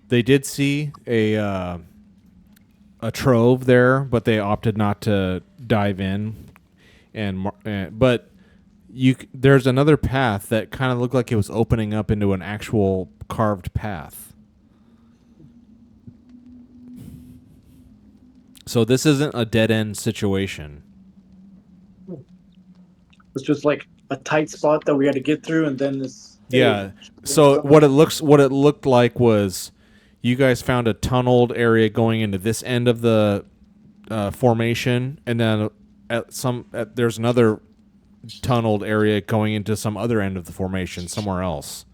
they did see a trove there, but they opted not to dive in. But there's another path that kind of looked like it was opening up into an actual carved path. So this isn't a dead end situation. It's just like a tight spot that we had to get through, and then this. Yeah. So what it looked like was, you guys found a tunneled area going into this end of the formation, and then there's another tunneled area going into some other end of the formation somewhere else.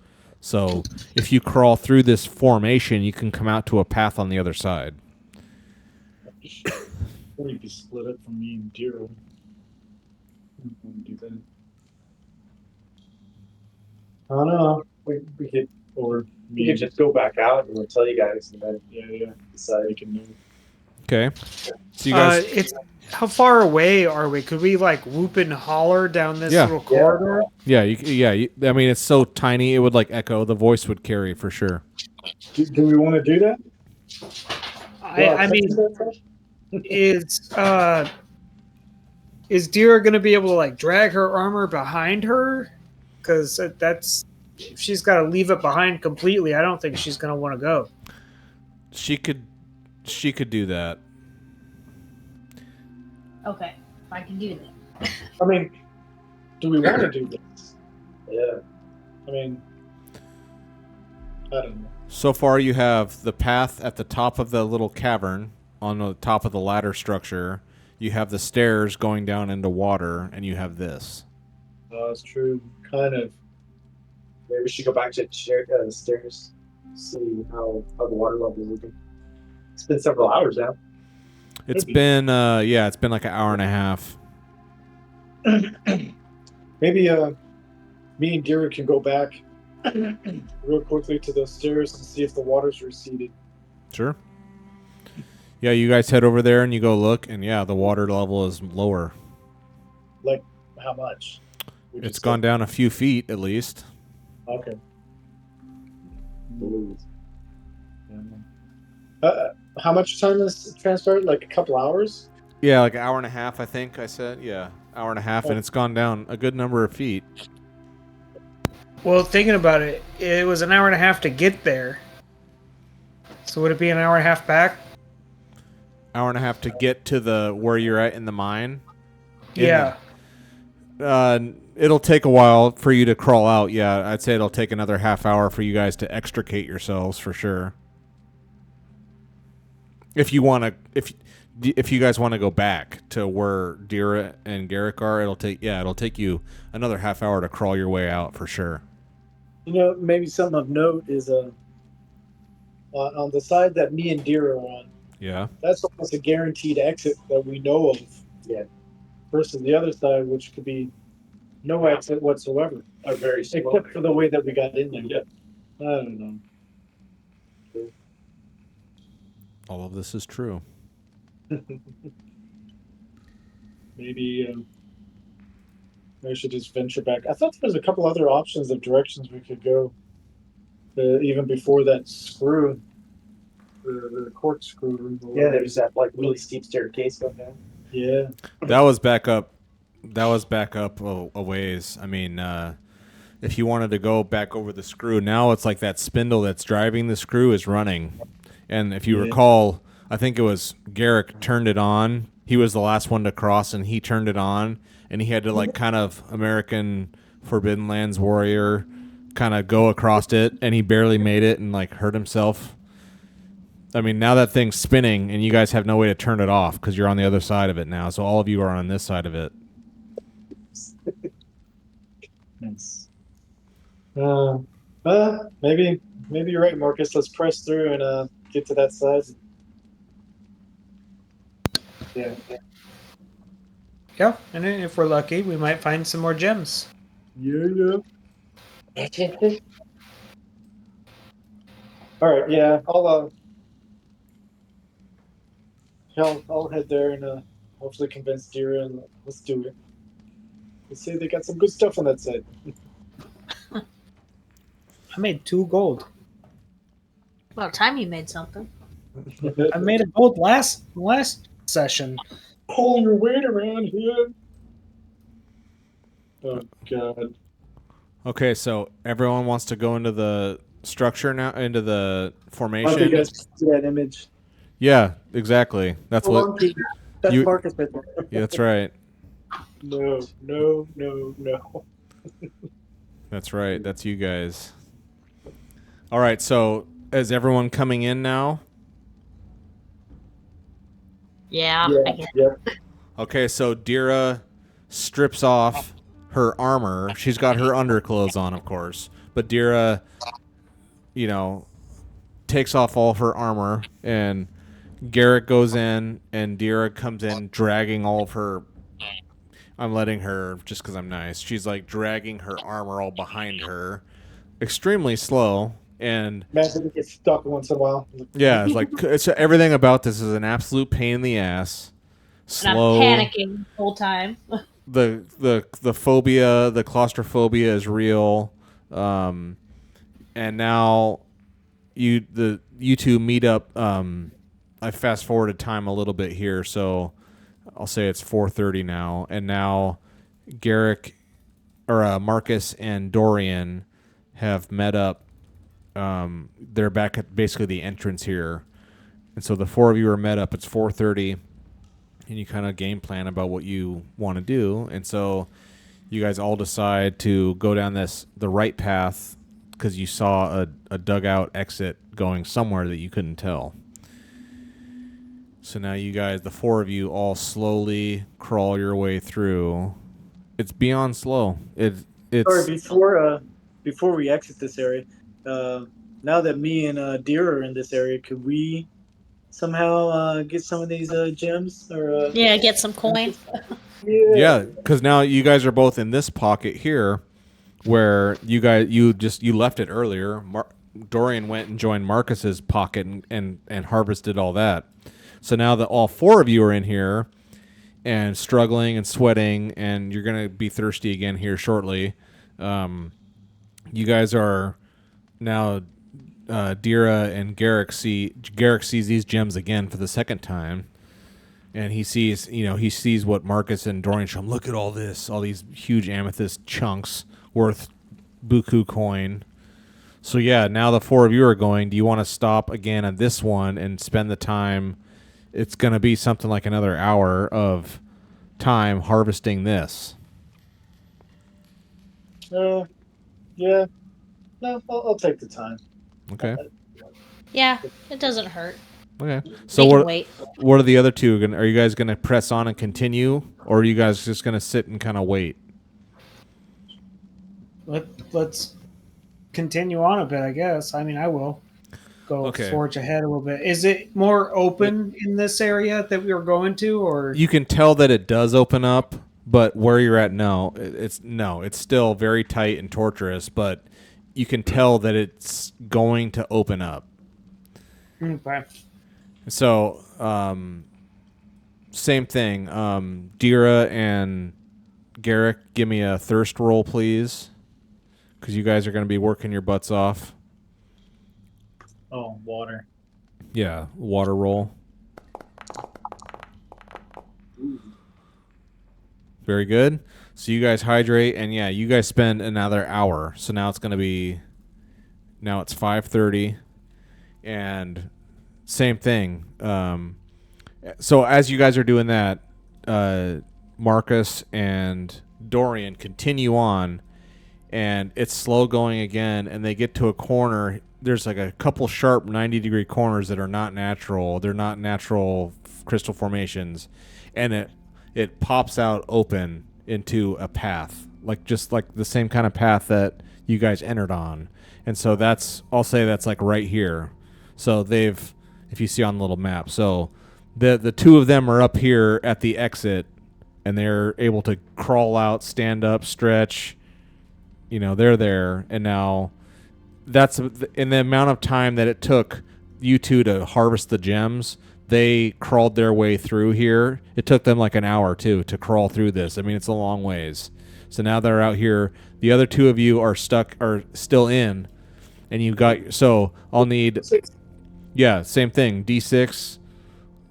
So if you crawl through this formation, you can come out to a path on the other side. Or you'd be split up from me and Diro. Do that. I don't know. We could, or We could just go back out and we'll tell you guys, and then yeah, decide. we can move. Okay. So you guys. It's how far away are we? Could we like whoop and holler down this Yeah. little corridor? I mean, it's so tiny it would like echo. The voice would carry for sure. Do we want to do that? I mean, is Dira going to be able to like drag her armor behind her? Because that's if she's got to leave it behind completely. I don't think she's going to want to go. She could do that. Okay, I can do that. I mean, do we want to do this? Yeah. I mean, I don't know. So far, you have the path at the top of the little cavern on the top of the ladder structure. You have the stairs going down into water, and you have this. That's true. Kind of. Maybe we should go back to the stairs, see how the water level is looking. It's been several hours now. It's Maybe. been it's been like an hour and a half. Maybe me and Dira can go back real quickly to those stairs and see if the water's receded. Sure. Yeah, you guys head over there and you go look, and yeah, the water level is lower. Like, how much? Would you It's say? gone down a few feet at least. Okay. How much time has transpired? Like a couple hours? Yeah, like an hour and a half, I think I said. Yeah, hour and a half, and it's gone down a good number of feet. Well, thinking about it, it was an hour and a half to get there. So would it be an hour and a half back? Hour and a half to get to the where you're at in the mine. Yeah. It'll take a while for you to crawl out. Yeah, I'd say it'll take another half hour for you guys to extricate yourselves for sure. If you want to, if you guys want to go back to where Dira and Garrick are, it'll take you another half hour to crawl your way out for sure. You know, maybe something of note is on the side that me and Dira are on. Yeah. That's almost a guaranteed exit that we know of. Yeah. Versus the other side, which could be no exit whatsoever. Are very slow. Except for the way that we got in there. Yeah. I don't know. All of this is true. Maybe I should just venture back. I thought there was a couple other options of directions we could go. Even before that screw, the corkscrew. Yeah, there's that like really steep staircase going down. Yeah. That was back up. A ways. I mean, if you wanted to go back over the screw, now it's like that spindle that's driving the screw is running. And if you recall, I think it was Garrick turned it on. He was the last one to cross, and he turned it on, and he had to like kind of American Forbidden Lands warrior kind of go across it, and he barely made it and like hurt himself. I mean, now that thing's spinning, and you guys have no way to turn it off because you're on the other side of it now. So all of you are on this side of it. Nice. Maybe you're right, Marcus. Let's press through and get to that side. Yeah. Yeah, and then if we're lucky, we might find some more gems. Yeah. All right. Yeah. I'll head there and hopefully convince Dira and let's do it. They say they got some good stuff on that side. I made 2 gold. About time you made something. I made a gold last session. Pulling your weight around here. Oh God. Okay, so everyone wants to go into the structure now, into the I formation. think you guys see that image. Yeah, exactly. That's what. That's you- Marcus right there. Yeah, that's right. No. That's right. That's you guys. All right. So is everyone coming in now? Yeah, I guess. Yeah. Okay. So Dira strips off her armor. She's got her underclothes on, of course. But Dira, takes off all of her armor, and Garrett goes in, and Dira comes in dragging all of her. I'm letting her, just because I'm nice. She's like dragging her armor all behind her. Extremely slow, And Imagine it gets stuck once in a while. yeah, it's everything about this is an absolute pain in the ass. And I'm Slow. panicking the whole time. The phobia, the claustrophobia is real. And now you two meet up. I fast forwarded time a little bit here, so I'll say it's 4:30 now, and now Garrick or Marcus and Dorian have met up. They're back at basically the entrance here, and so the four of you are met up. It's 4:30, and you kind of game plan about what you want to do, and so you guys all decide to go down the right path because you saw a dugout exit going somewhere that you couldn't tell. So now you guys, the four of you, all slowly crawl your way through. It's beyond slow. It's Before we exit this area, now that me and Deer are in this area, could we somehow get some of these gems? Or Yeah, get some coin. yeah, because now you guys are both in this pocket here, where you left it earlier. Dorian went and joined Marcus's pocket and harvested all that. So now that all four of you are in here and struggling and sweating, and you're gonna be thirsty again here shortly. You guys are now. Dira and Garrick sees these gems again for the second time, and he sees what Marcus and Dorian show him. Look at all these huge amethyst chunks worth buku coin. So yeah, now the four of you are going. Do you want to stop again at this one and spend the time? It's going to be something like another hour of time harvesting this. Yeah. No, I'll take the time. Okay. Yeah, it doesn't hurt. Okay. We So can wait. what are the other two? Are you guys going to press on and continue, or are you guys just going to sit and kind of wait? Let's continue on a bit, I guess. I mean, I will go forge ahead a little bit. Is it more open in this area that we were going to, or You can tell that it does open up, but where you're at, it's still very tight and torturous, but you can tell that it's going to open up. Okay. So, same thing. Dira and Garrick, give me a thirst roll, please, because you guys are going to be working your butts off. Oh, water. Yeah, water roll. Very good. So you guys hydrate, and yeah, you guys spend another hour. So now it's 5:30, and same thing. So as you guys are doing that, Marcus and Dorian continue on, and it's slow going again, and they get to a corner. There's like a couple sharp 90-degree corners that are not natural. They're not natural crystal formations, and it pops out open into a path, just like the same kind of path that you guys entered on. And so I'll say that's like right here. So if you see on the little map, so the two of them are up here at the exit, and they're able to crawl out, stand up, stretch. They're there, and now that's in the amount of time that it took you two to harvest the gems. They crawled their way through here. It took them like an hour to crawl through this. I mean, it's a long ways. So now they're out here. The other two of you are still in, and you've got. So I'll need. Yeah, same thing. D6.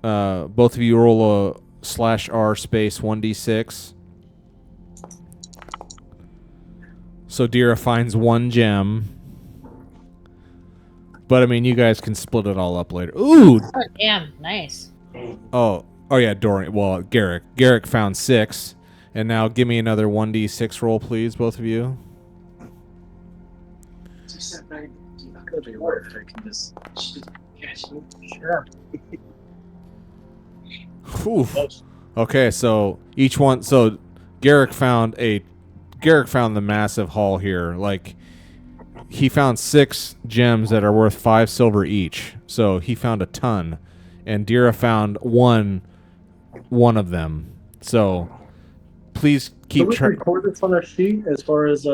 Both of you roll a /R space 1d6. So Dira finds one gem. But I mean, you guys can split it all up later. Ooh. Oh, damn, nice. Oh yeah, Dorian. Well, Garrick. Garrick found 6, and now give me another 1d6 roll, please, both of you. Sure. Oof. Okay, so each one. So Garrick found the massive haul here. Like, he found 6 gems that are worth 5 silver each. So he found a ton, and Dira found one of them. So please keep track. Record this on our sheet as far as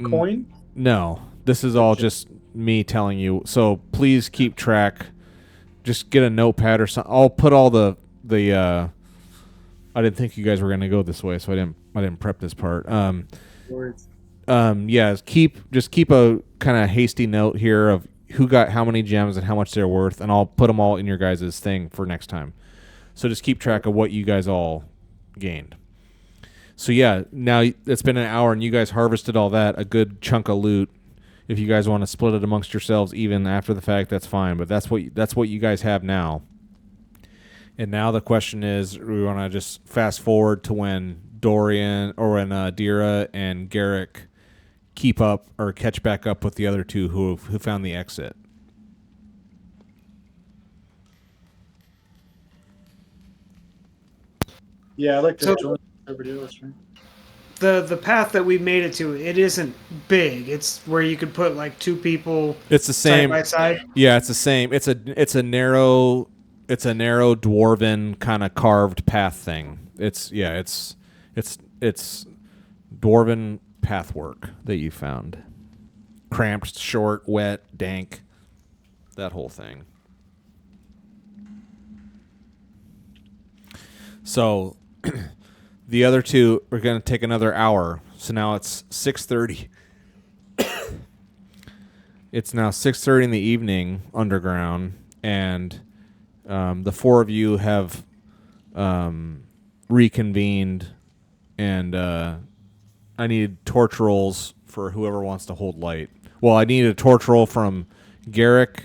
coin. No, this is all just me telling you. So please keep track. Just get a notepad or something. I'll put all the I didn't think you guys were gonna go this way, so I didn't prep this part. Words. Yeah, keep a kind of hasty note here of who got how many gems and how much they're worth, and I'll put them all in your guys' thing for next time. So just keep track of what you guys all gained. So yeah, now it's been an hour and you guys harvested all that, a good chunk of loot. If you guys want to split it amongst yourselves even after the fact, that's fine, but that's what you guys have now. And now the question is, we want to just fast forward to when Dorian or when Dira and Garrick keep up or catch back up with the other two who found the exit. Yeah, I like to So- join everybody else, right? The path that we made it to, it isn't big. It's where you could put like two people It's the side same. by side. Yeah, it's the same. It's a narrow dwarven kind of carved path thing. It's dwarven pathwork that you found. Cramped, short, wet, dank. That whole thing. So the other two are going to take another hour. So now it's 6:30. It's now 6:30 in the evening underground, and the four of you have reconvened, and I need torch rolls for whoever wants to hold light. Well, I need a torch roll from Garrick.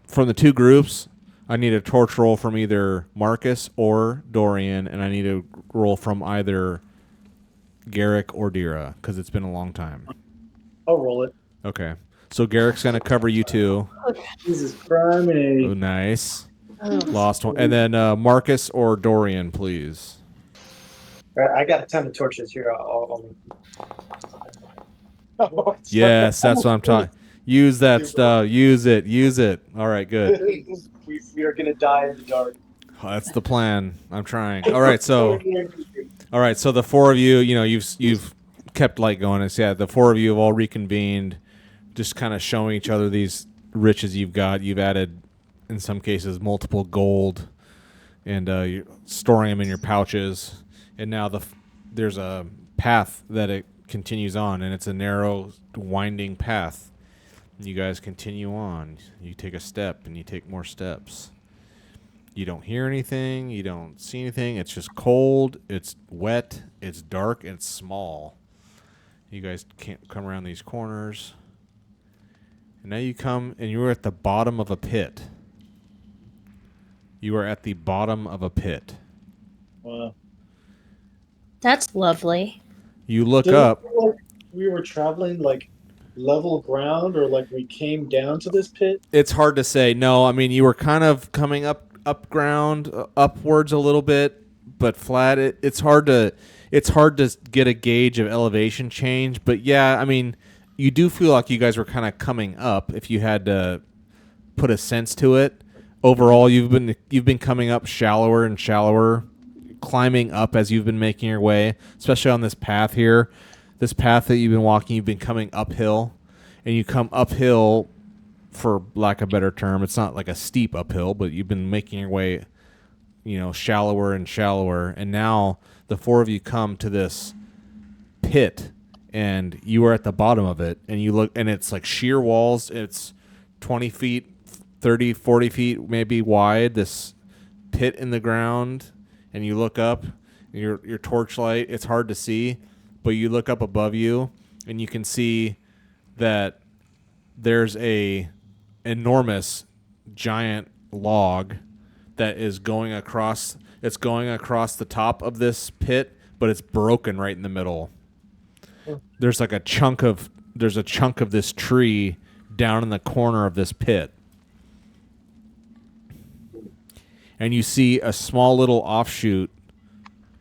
From the two groups, I need a torch roll from either Marcus or Dorian, and I need a roll from either Garrick or Dira, because it's been a long time. I'll roll it. Okay. So Garrick's going to cover you two. Jesus Christ. Oh, nice. Lost one. And then Marcus or Dorian, please. I got a ton of torches here. I'll Yes, that's what I'm talking. Use that stuff. Use it. All right, good. we are gonna die in the dark. Oh, that's the plan. I'm trying. All right, so the four of you, you've kept light going. It's the four of you have all reconvened, just kind of showing each other these riches you've got. You've added, in some cases, multiple gold, and you're storing them in your pouches. And now there's a path that it continues on, and it's a narrow, winding path. You guys continue on. You take a step, and you take more steps. You don't hear anything. You don't see anything. It's just cold. It's wet. It's dark. And it's small. You guys can't come around these corners. And now you come, and you are at the bottom of a pit. You are at the bottom of a pit. Wow. That's lovely. You look Didn't up. it feel like we were traveling like level ground, or like we came down to this pit? It's hard to say. No, I mean, you were kind of coming up ground, upwards a little bit, but flat. It's hard to get a gauge of elevation change. But yeah, I mean, you do feel like you guys were kind of coming up. If you had to put a sense to it, overall, you've been coming up shallower and shallower, climbing up as you've been making your way, especially on this path here. This path that you've been walking, you've been coming uphill, and you come uphill, for lack of a better term. It's not like a steep uphill, but you've been making your way, shallower and shallower. And now the four of you come to this pit, and you are at the bottom of it, and you look, and it's like sheer walls. It's 20 feet, 30, 40 feet maybe wide, this pit in the ground, and you look up, and your torchlight, it's hard to see, but you look up above you, and you can see that there's a enormous giant log that is going across. It's going across the top of this pit, but it's broken right in the middle. There's a chunk of this tree down in the corner of this pit. And you see a small little offshoot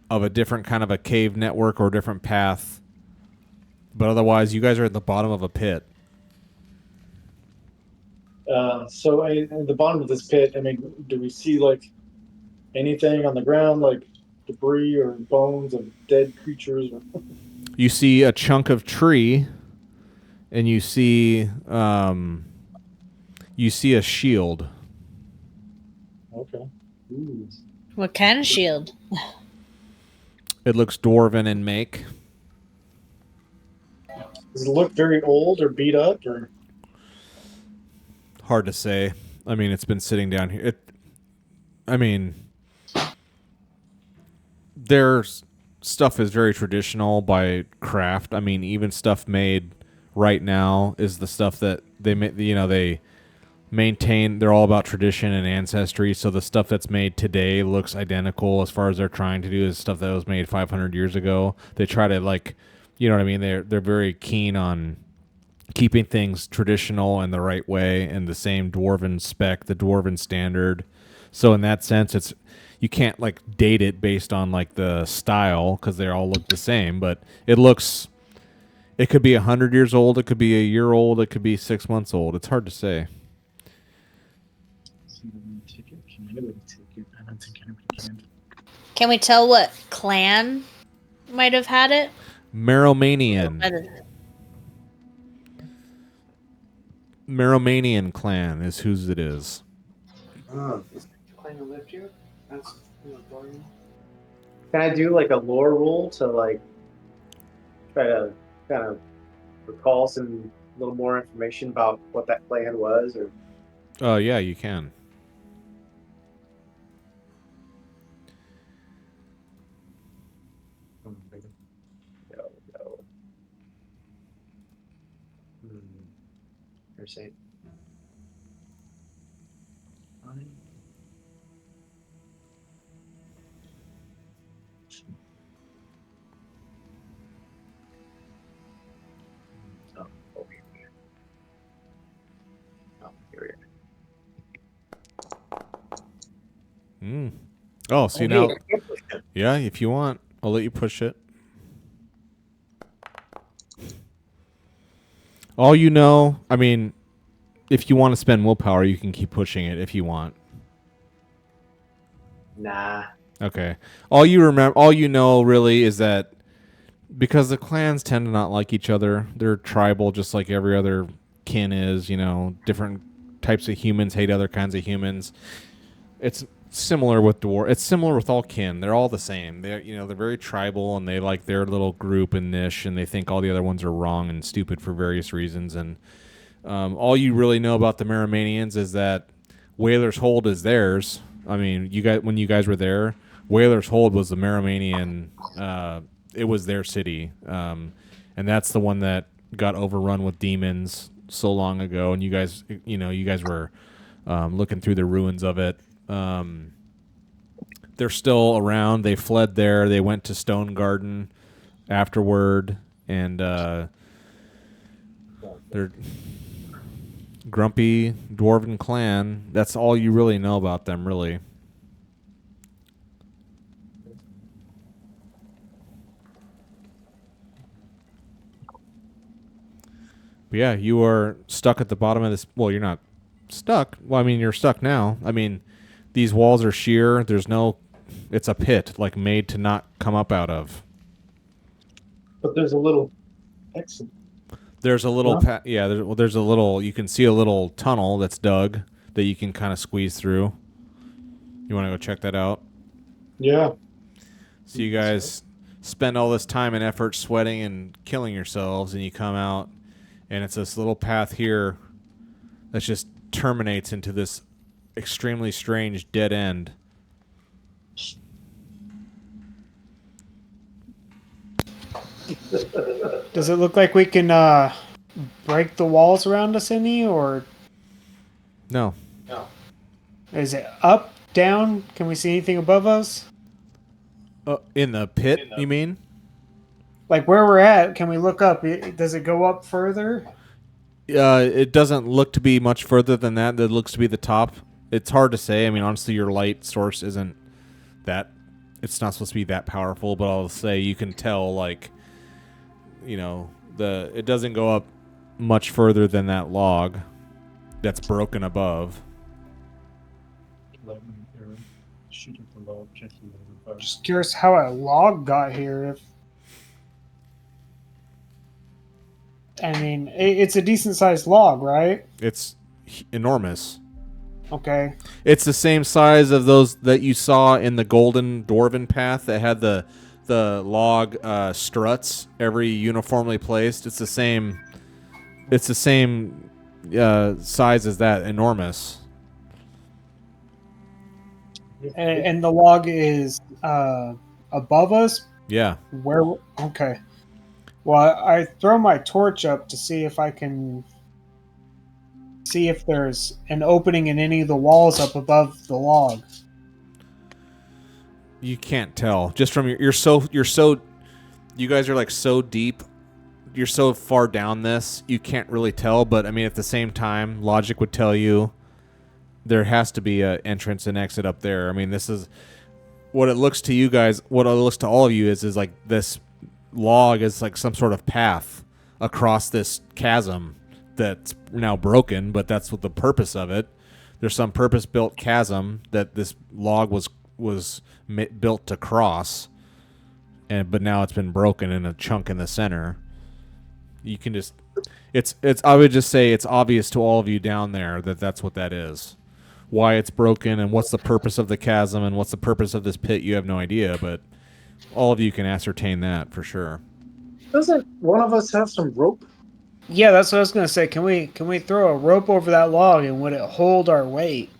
of a different kind of a cave network or different path. But otherwise, you guys are at the bottom of a pit. So at the bottom of this pit, I mean, do we see like anything on the ground, like debris or bones of dead creatures? You see a chunk of tree, and you see a shield. Okay. Ooh. What kind of shield? It looks dwarven in make. Does it look very old or beat up or? Hard to say. I mean, it's been sitting down here. I mean, their stuff is very traditional by craft. I mean, even stuff made right now is the stuff that they maintain. They're all about tradition and ancestry. So the stuff that's made today looks identical as far as they're trying to do is stuff that was made 500 years ago. They try to you know what I mean? They're very keen on keeping things traditional and the right way and the same dwarven spec, the dwarven standard. So in that sense, you can't date it based on the style because they all look the same, but it could be 100 years old, it could be a year old, it could be 6 months old. It's hard to say. Can anybody take it? I don't think anybody can. Can we tell what clan might have had it? Maromanian clan is whose it is. Oh. Clan who lived here? That's boring. Can I do a lore roll to try to kind of recall some little more information about what that clan was, or? Yeah, you can. No. You're saying. Here we are. Oh, see now. Yeah, if you want, I'll let you push it. All you know, I mean, if you want to spend willpower, you can keep pushing it if you want. Nah. Okay. All you know really is that because the clans tend to not like each other, they're tribal just like every other kin is, different types of humans hate other kinds of humans. It's similar with it's similar with all kin. They're all the same. They're very tribal and they like their little group and niche and they think all the other ones are wrong and stupid for various reasons. And all you really know about the Maromanians is that Whaler's Hold is theirs. I mean, when you guys were there, Whaler's Hold was the Maromanian. It was their city, and that's the one that got overrun with demons so long ago. And you guys were looking through the ruins of it. They're still around. They fled there. They went to Stone Garden afterward, and they're grumpy dwarven clan. That's all you really know about them, really. But yeah, you are stuck at the bottom of this. Well, you're not stuck. Well, I mean, you're stuck now. I mean, these walls are sheer. It's a pit, made to not come up out of. But there's a little exit. There's a little, there's a little, you can see a little tunnel that's dug that you can kind of squeeze through. You want to go check that out? Yeah. So you guys spend all this time and effort sweating and killing yourselves, and you come out, and it's this little path here that just terminates into this extremely strange dead end. Does it look like we can break the walls around us any, or No. is it up, down? Can we see anything above us? In the pit, you mean? Like where we're at, can we look up? Does it go up further? It doesn't look to be much further than that. That looks to be the top. It's hard to say. I mean, honestly, your light source isn't that. It's not supposed to be that powerful, but I'll say you can tell, it doesn't go up much further than that log that's broken above. Just curious how a log got here. I mean, it's a decent sized log, right? It's enormous. Okay. It's the same size of those that you saw in the Golden Dwarven Path that had the log struts every uniformly placed. It's the same. It's the same size as that. Enormous. And the log is above us. Yeah. Where? Okay. Well, I throw my torch up to see if I can see if there's an opening in any of the walls up above the log. You can't tell just from you're so you guys are like so deep. You're so far down this, you can't really tell. But I mean, at the same time, logic would tell you there has to be an entrance and exit up there. I mean, this is what it looks to you guys. What it looks to all of you is like this log is like some sort of path across this chasm that's now broken. But that's what the purpose of it. There's some purpose-built chasm that this log was built to cross, but now it's been broken in a chunk in the center. You can just, it's. I would just say it's obvious to all of you down there that that's what that is. Why it's broken and what's the purpose of the chasm and what's the purpose of this pit, you have no idea, but all of you can ascertain that for sure. Doesn't one of us have some rope? Yeah, that's what I was gonna say. Can we throw a rope over that log and would it hold our weight?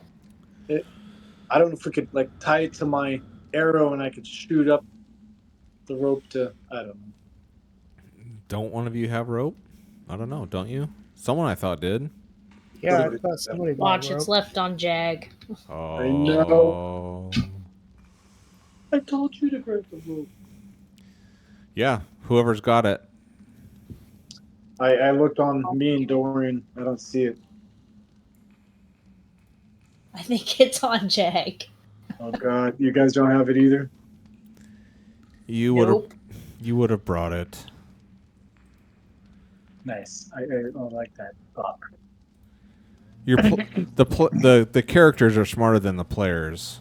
I don't know if we could like tie it to my arrow and I could shoot up the rope to. I don't know. Don't one of you have rope? I don't know. Don't you? Someone I thought did. Yeah, I thought somebody bought Watch, rope. it's left on Jag. Oh. I know. I told you to grab the rope. Yeah, whoever's got it. I looked on me and Dorian. I don't see it. I think it's on Jag. Oh God, you guys don't have it either. You would Nope. have brought it. Nice. I like that thought. Your the characters are smarter than the players.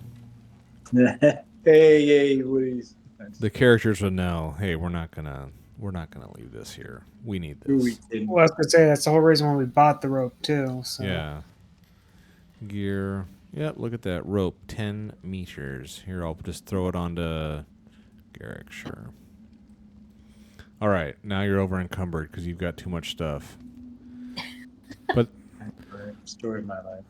Hey, Louise. The characters would know. Hey, we're not gonna leave this here. We need Who this. we didn't. Well, I was gonna say that's the whole reason why we bought the rope too. So. Yeah. Gear. Yep. Look at that rope. 10 meters. Here, I'll just throw it onto Garrick. Sure. All right. Now you're over encumbered because you've got too much stuff. But. Story of my life.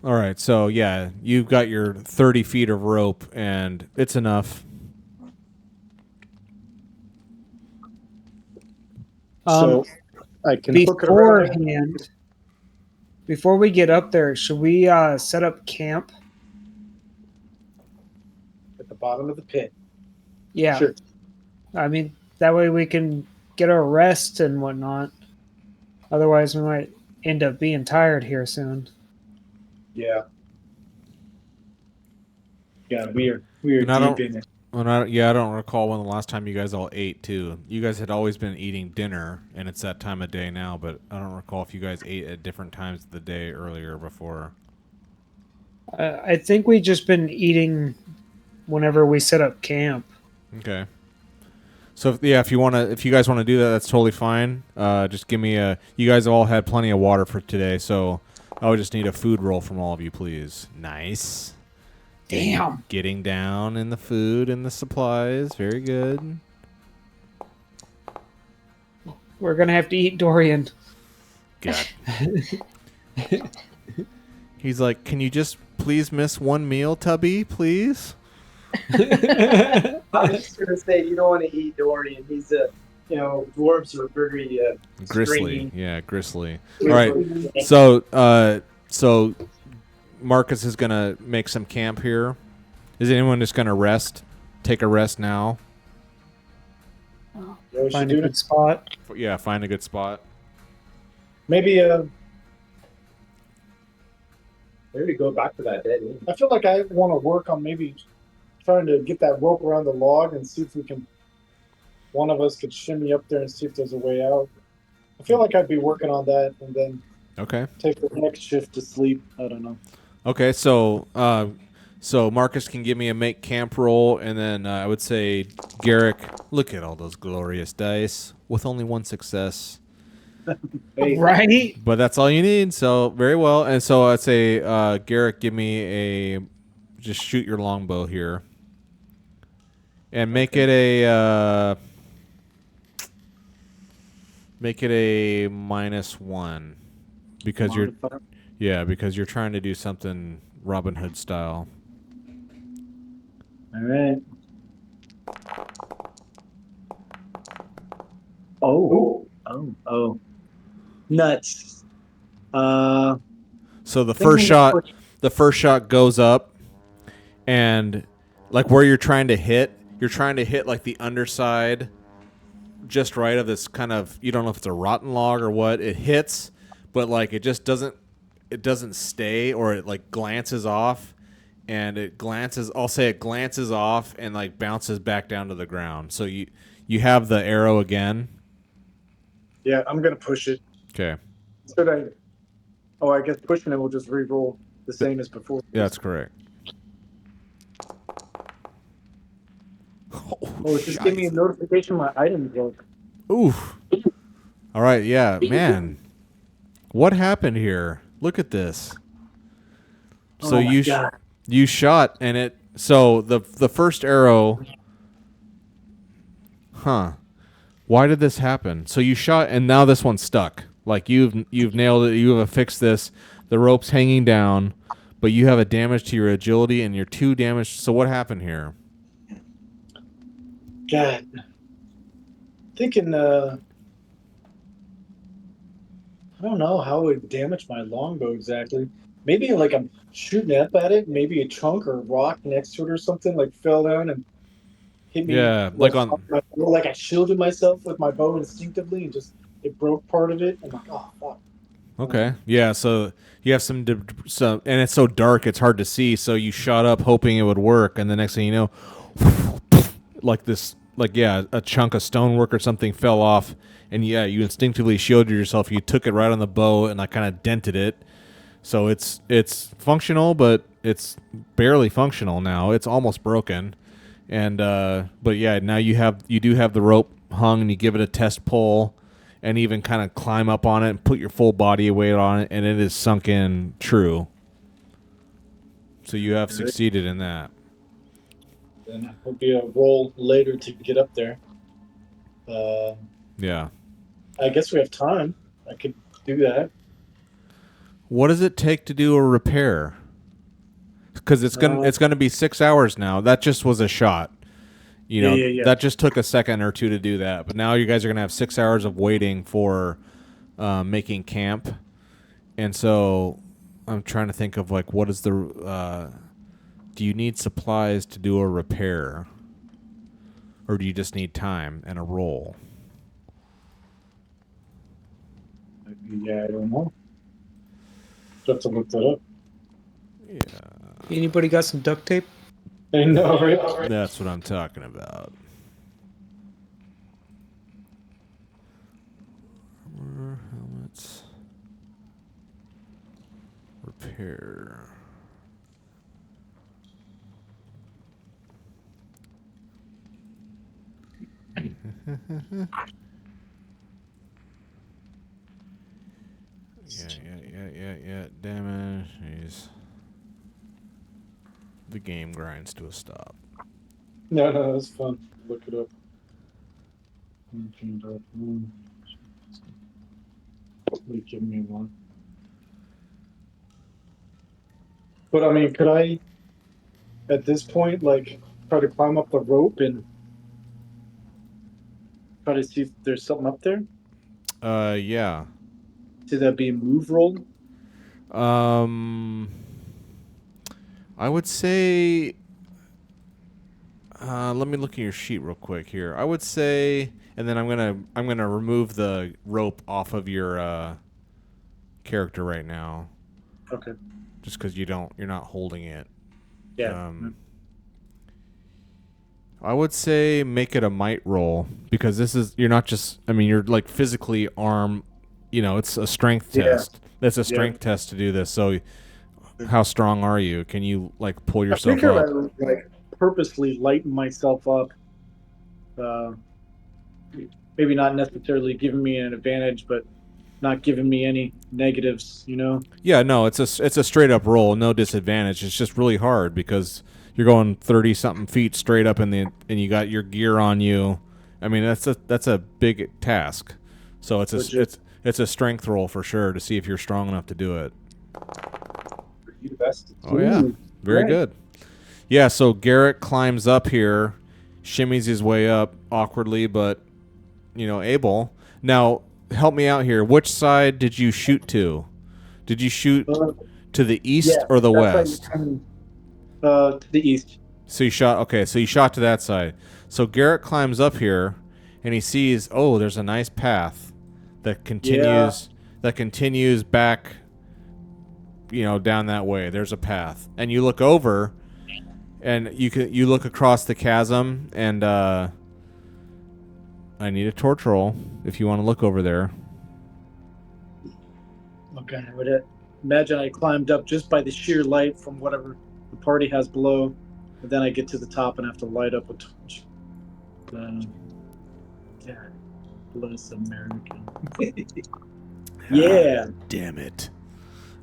All right. So yeah, you've got your 30 feet of rope, and it's enough. So I can hook it around. Beforehand, before we get up there, should we set up camp? At the bottom of the pit. Yeah. Sure. I mean, that way we can get our rest and whatnot. Otherwise, we might end up being tired here soon. Yeah. Yeah, we're And I deep in it. I don't recall when the last time you guys all ate too. You guys had always been eating dinner, and it's that time of day now. But I don't recall if you guys ate at different times of the day earlier before. I think we just been eating whenever we set up camp. Okay. So if you guys want to do that, that's totally fine. Just give me you guys have all had plenty of water for today, so I would just need a food roll from all of you, please. Nice. Damn. Getting down in the food and the supplies. Very good. We're gonna have to eat Dorian. God. He's like, can you just please miss one meal, Tubby, please? I was just gonna say you don't want to eat Dorian. He's dwarves are very Gristly. stringy. Yeah, gristly. All right. So Marcus is going to make some camp here. Is anyone just going to rest? Take a rest now? Yeah, we should Find do a it. good spot. Yeah, find a good spot. Maybe Maybe go back to that dead end. I feel like I want to work on maybe trying to get that rope around the log and see if we can. One of us could shimmy up there and see if there's a way out. I feel like I'd be working on that and then Okay. take the next shift to sleep. I don't know. Okay, so Marcus can give me a make camp roll, and then I would say, Garrick, look at all those glorious dice with only one success. Hey, Right? But that's all you need. So very well. And so I'd say, Garrett, give me just shoot your longbow here, and make it a -1 because because you're trying to do something Robin Hood style. All right. Oh. Nuts. So the think I'm first gonna shot goes up, and like where you're trying to hit like the underside just right of this kind of, you don't know if it's a rotten log or what. It hits, but like it doesn't stay, or it like glances off, and it glances off and like bounces back down to the ground. So you have the arrow again. Yeah, I'm gonna push it. Okay. I guess pushing it will just re-roll the same as before. Yeah, that's correct. Oh, just give me a notification my item broke. Oof. All right, yeah, man. What happened here? Look at this. So Oh my God. you shot, and it, so the first arrow, why did this happen? So you shot, and now this one's stuck. Like you've nailed it. You have fixed this. The rope's hanging down, but you have a damage to your agility, and you're 2 damaged. So what happened here? God. Thinking, I don't know how it would damage my longbow exactly. Maybe like I'm shooting up at it, maybe a chunk or a rock next to it or something like fell down and hit me. Yeah, like on. Like I shielded myself with my bow instinctively and just it broke part of it. I'm like, oh fuck. Okay. Yeah. So you have some, and it's so dark, it's hard to see. So you shot up hoping it would work, and the next thing you know, like this, a chunk of stonework or something fell off, and you instinctively shielded yourself. You took it right on the bow and like kind of dented it. So it's functional, but it's barely functional now. It's almost broken, and but yeah, now you do have the rope hung, and you give it a test pull, and even kind of climb up on it and put your full body weight on it, and it is sunk in true. So you have succeeded in that. Then it'll be a roll later to get up there. Yeah. I guess we have time. I could do that. What does it take to do a repair? Because it's gonna be 6 hours now. That just was a shot. Yeah. That just took a second or two to do that. But now you guys are gonna have 6 hours of waiting for making camp, and so I'm trying to think of like what is the. Do you need supplies to do a repair, or do you just need time and a roll? Yeah, I don't know. Have to look that up. Yeah. Anybody got some duct tape? I know, right? That's what I'm talking about. Armor, helmets, repair. Yeah. Damage. Jeez. The game grinds to a stop. No, that's fun. Look it up. Give me one. But I mean, could I, at this point, like, try to climb up the rope and try to see if there's something up there? Yeah. Should that be a move roll? I would say. Let me look at your sheet real quick here. I would say, and then I'm gonna remove the rope off of your character right now. Okay. Just because you're not holding it. Yeah. I would say make it a might roll, because you're not just. I mean, you're like physically armed. It's a strength test. That's a strength test to do this. So, how strong are you? Can you like pull yourself up? I like purposely lighten myself up. Maybe not necessarily giving me an advantage, but not giving me any negatives, you know? Yeah, no, it's a straight up roll, no disadvantage. It's just really hard because you're going 30 something feet straight up and you got your gear on you. I mean, that's a big task. So it's a strength roll for sure to see if you're strong enough to do it. You the best. Oh yeah, very good. Yeah, so Garrett climbs up here, shimmies his way up awkwardly, but able. Now, help me out here. Which side did you shoot to? Did you shoot to the east or the west? To the east. So you shot to that side. So Garrett climbs up here and he sees, oh, there's a nice path that continues back down that way. There's a path. And you look over and you look across the chasm and I need a torch roll if you want to look over there. Okay, I would imagine I climbed up just by the sheer light from whatever the party has below, and then I get to the top and have to light up a torch. God bless America. Yeah. Damn it.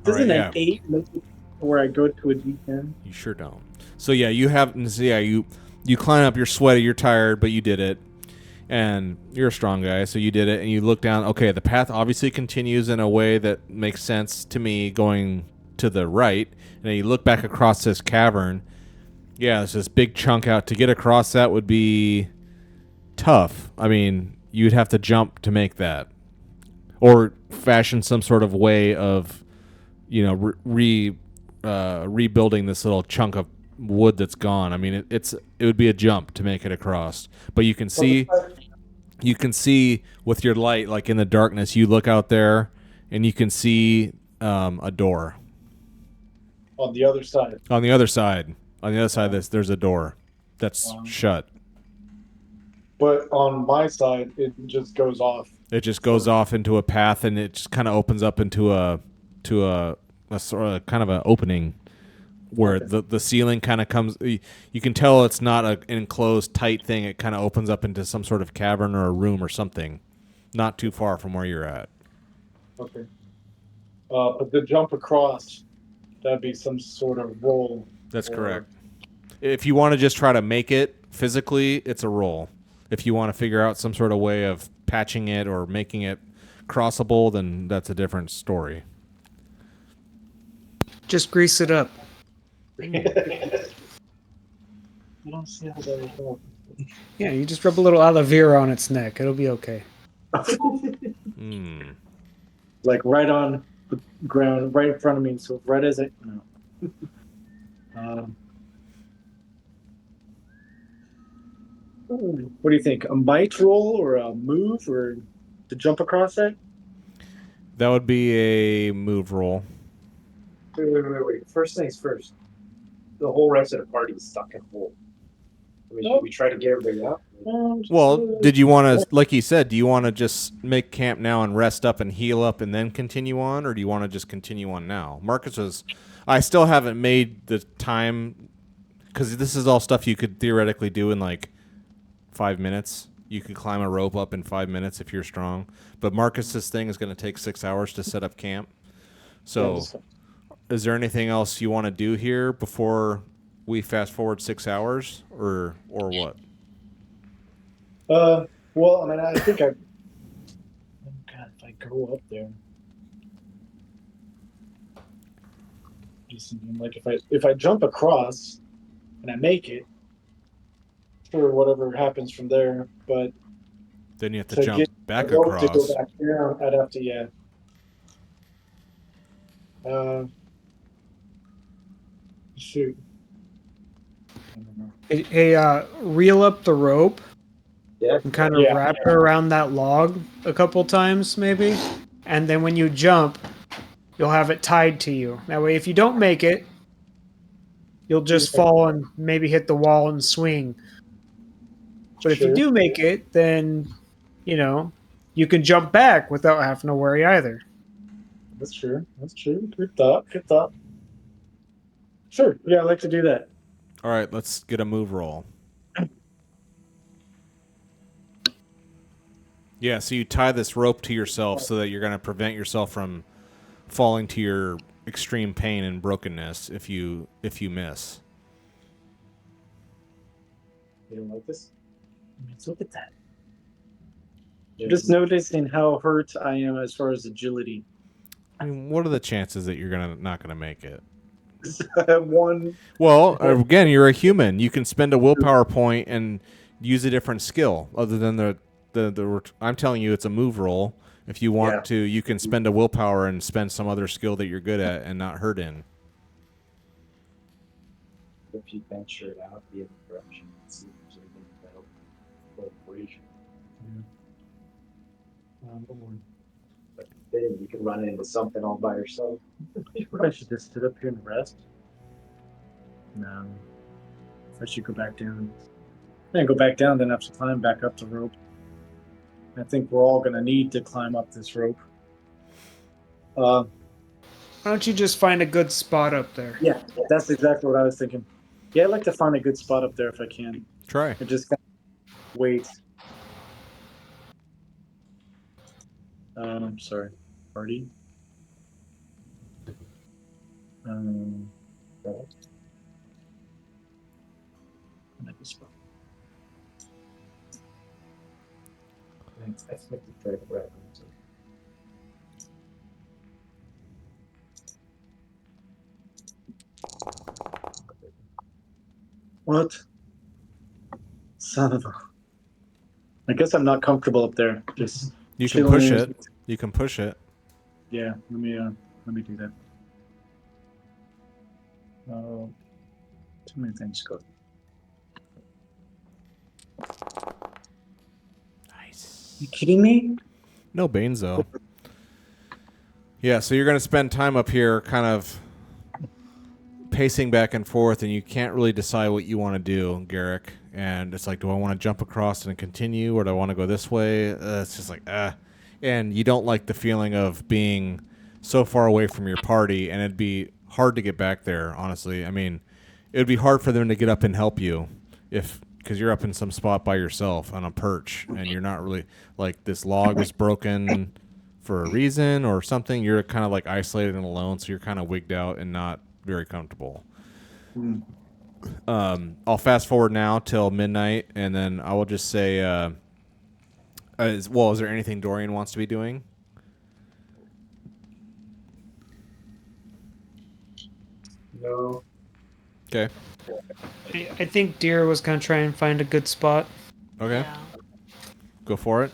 Doesn't an 8 make it where I go to a D10? You sure don't. So yeah, you climb up, you're sweaty, you're tired, but you did it. And you're a strong guy, so you did it, and you look down. Okay, the path obviously continues in a way that makes sense to me going to the right. And then you look back across this cavern. Yeah, there's this big chunk out. To get across that would be tough. I mean, you'd have to jump to make that. Or fashion some sort of way of, rebuilding this little chunk of wood that's gone. I mean, it would be a jump to make it across. But you can see with your light, like in the darkness, you look out there and you can see a door. On the other side. On the other side of this, there's a door that's shut. But on my side, it just goes off. It just goes off into a path, and it just kind of opens up into a sort of kind of an opening where the ceiling kind of comes. You can tell it's not an enclosed, tight thing. It kind of opens up into some sort of cavern or a room or something, not too far from where you're at. Okay. But the jump across, that'd be some sort of roll. That's correct. If you want to just try to make it physically, it's a roll. If you want to figure out some sort of way of patching it or making it crossable, then that's a different story. Just grease it up. I don't see how that would help. Yeah, you just rub a little aloe vera on its neck. It'll be okay. Like right on the ground, right in front of me. So right as what do you think? A might roll or a move or to jump across that? That would be a move roll. Wait. First things first. The whole rest of the party is stuck in a hole. I mean, should we try to get everybody out? Well, did you want to, like you said, do you want to just make camp now and rest up and heal up and then continue on, or do you want to just continue on now? Marcus was, I still haven't made the time, because this is all stuff you could theoretically do in like 5 minutes. You could climb a rope up in 5 minutes if you're strong. But Marcus's thing is going to take 6 hours to set up camp. So is there anything else you want to do here before we fast forward 6 hours or what? Well, I mean, I think oh God, if I go up there, just thinking, like if I jump across and I make it, sure, whatever happens from there, but then you have to jump back across. To go back down, I'd have to, shoot. I don't know. Hey, reel up the rope. Yeah. And kind of wrap it around that log a couple times, maybe. And then when you jump, you'll have it tied to you. That way, if you don't make it, you'll just fall and maybe hit the wall and swing. But if you do make it, then, you can jump back without having to worry either. That's true. Good thought. Sure. Yeah, I'd like to do that. All right, let's get a move roll. Yeah, so you tie this rope to yourself so that you're going to prevent yourself from falling to your extreme pain and brokenness if you miss. You don't like this? Let's look at that. I'm just noticing how hurt I am as far as agility. I mean, what are the chances that you're not gonna make it? One. Well, again, you're a human. You can spend a willpower point and use a different skill other than the. I'm telling you, it's a move roll. If you want to, you can spend a willpower and spend some other skill that you're good at and not hurt in. If you venture it out the other direction, see if there's anything that'll equation. But then you can run into something all by yourself. I should just sit up here and rest. No. I should go back down. Then go back down, then have to climb back up the rope. I think we're all going to need to climb up this rope. Why don't you just find a good spot up there? Yeah, that's exactly what I was thinking. Yeah, I'd like to find a good spot up there if I can. Try. And just kind of wait. Sorry. Party. Another spot. I expect to try to grab them. What? Son of a... I guess I'm not comfortable up there. Just You can push it. You can push it. Yeah, let me do that. Too many things go. Nice. You kidding me? No Banes though. Yeah, so you're gonna spend time up here, kind of pacing back and forth, and you can't really decide what you want to do, Garrick. And it's like, do I want to jump across and continue, or do I want to go this way? It's just like, and you don't like the feeling of being so far away from your party, and it'd be hard to get back there, honestly. I mean, it would be hard for them to get up and help you because you're up in some spot by yourself on a perch, and you're not really, like, this log was broken for a reason or something. You're kind of like isolated and alone, so you're kind of wigged out and not very comfortable. I'll fast forward now till midnight, and then I will just say, is there anything Dorian wants to be doing? No. Okay. I think Deer was going to try and find a good spot. Okay. Yeah. Go for it.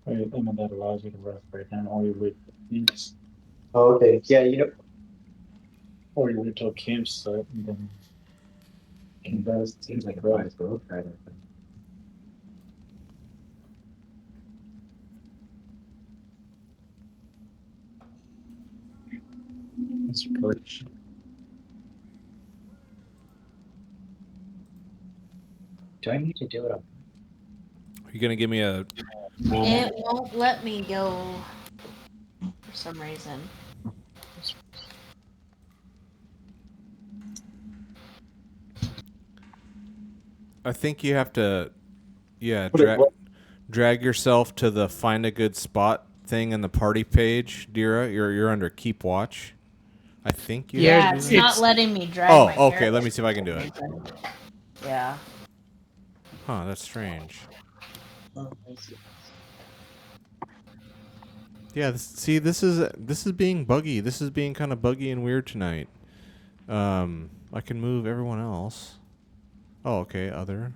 That allows you to rest right now, or you wait for camps. Oh, okay. Yeah, Or you wait till camps start, and then... it does seems like a prize growth kind of thing. That's perch. Do I need to do it up? Are you going to give me a... It won't let me go for some reason. I think you have to, Put it what? drag yourself to the find a good spot thing in the party page, Dira. You're under keep watch. I think you. Yeah, Yeah, have to it's do that. not letting me drag Oh, my okay. character. Let me see if I can do it. Yeah. Huh, that's strange. Yeah, this is being buggy. This is being kind of buggy and weird tonight. I can move everyone else. Oh, okay, other.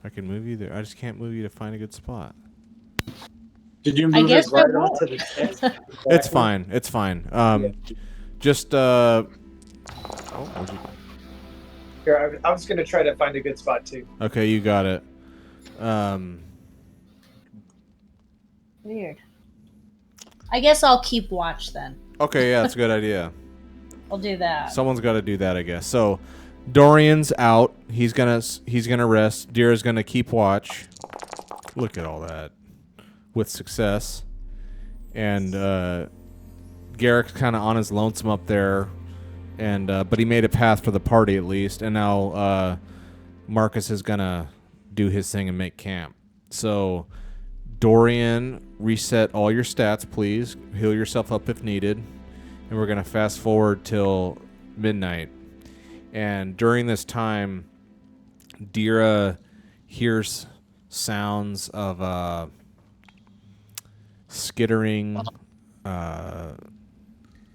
I can move you there. I just can't move you to find a good spot. Did you I move guess it right I won't. onto the text? It's fine. It's fine. Just what'd you... Here, I was going to try to find a good spot too. Okay, you got it. Weird. I guess I'll keep watch then. Okay, yeah, that's a good idea. I'll do that. Someone's got to do that, I guess. So, Dorian's out. He's gonna rest. Dira's gonna keep watch. Look at all that, with success. And Garrick's kind of on his lonesome up there, and but he made a path for the party at least, and now Marcus is gonna do his thing and make camp. So Dorian, reset all your stats, please. Heal yourself up if needed, and we're gonna fast forward till midnight. And during this time, Dira hears sounds of skittering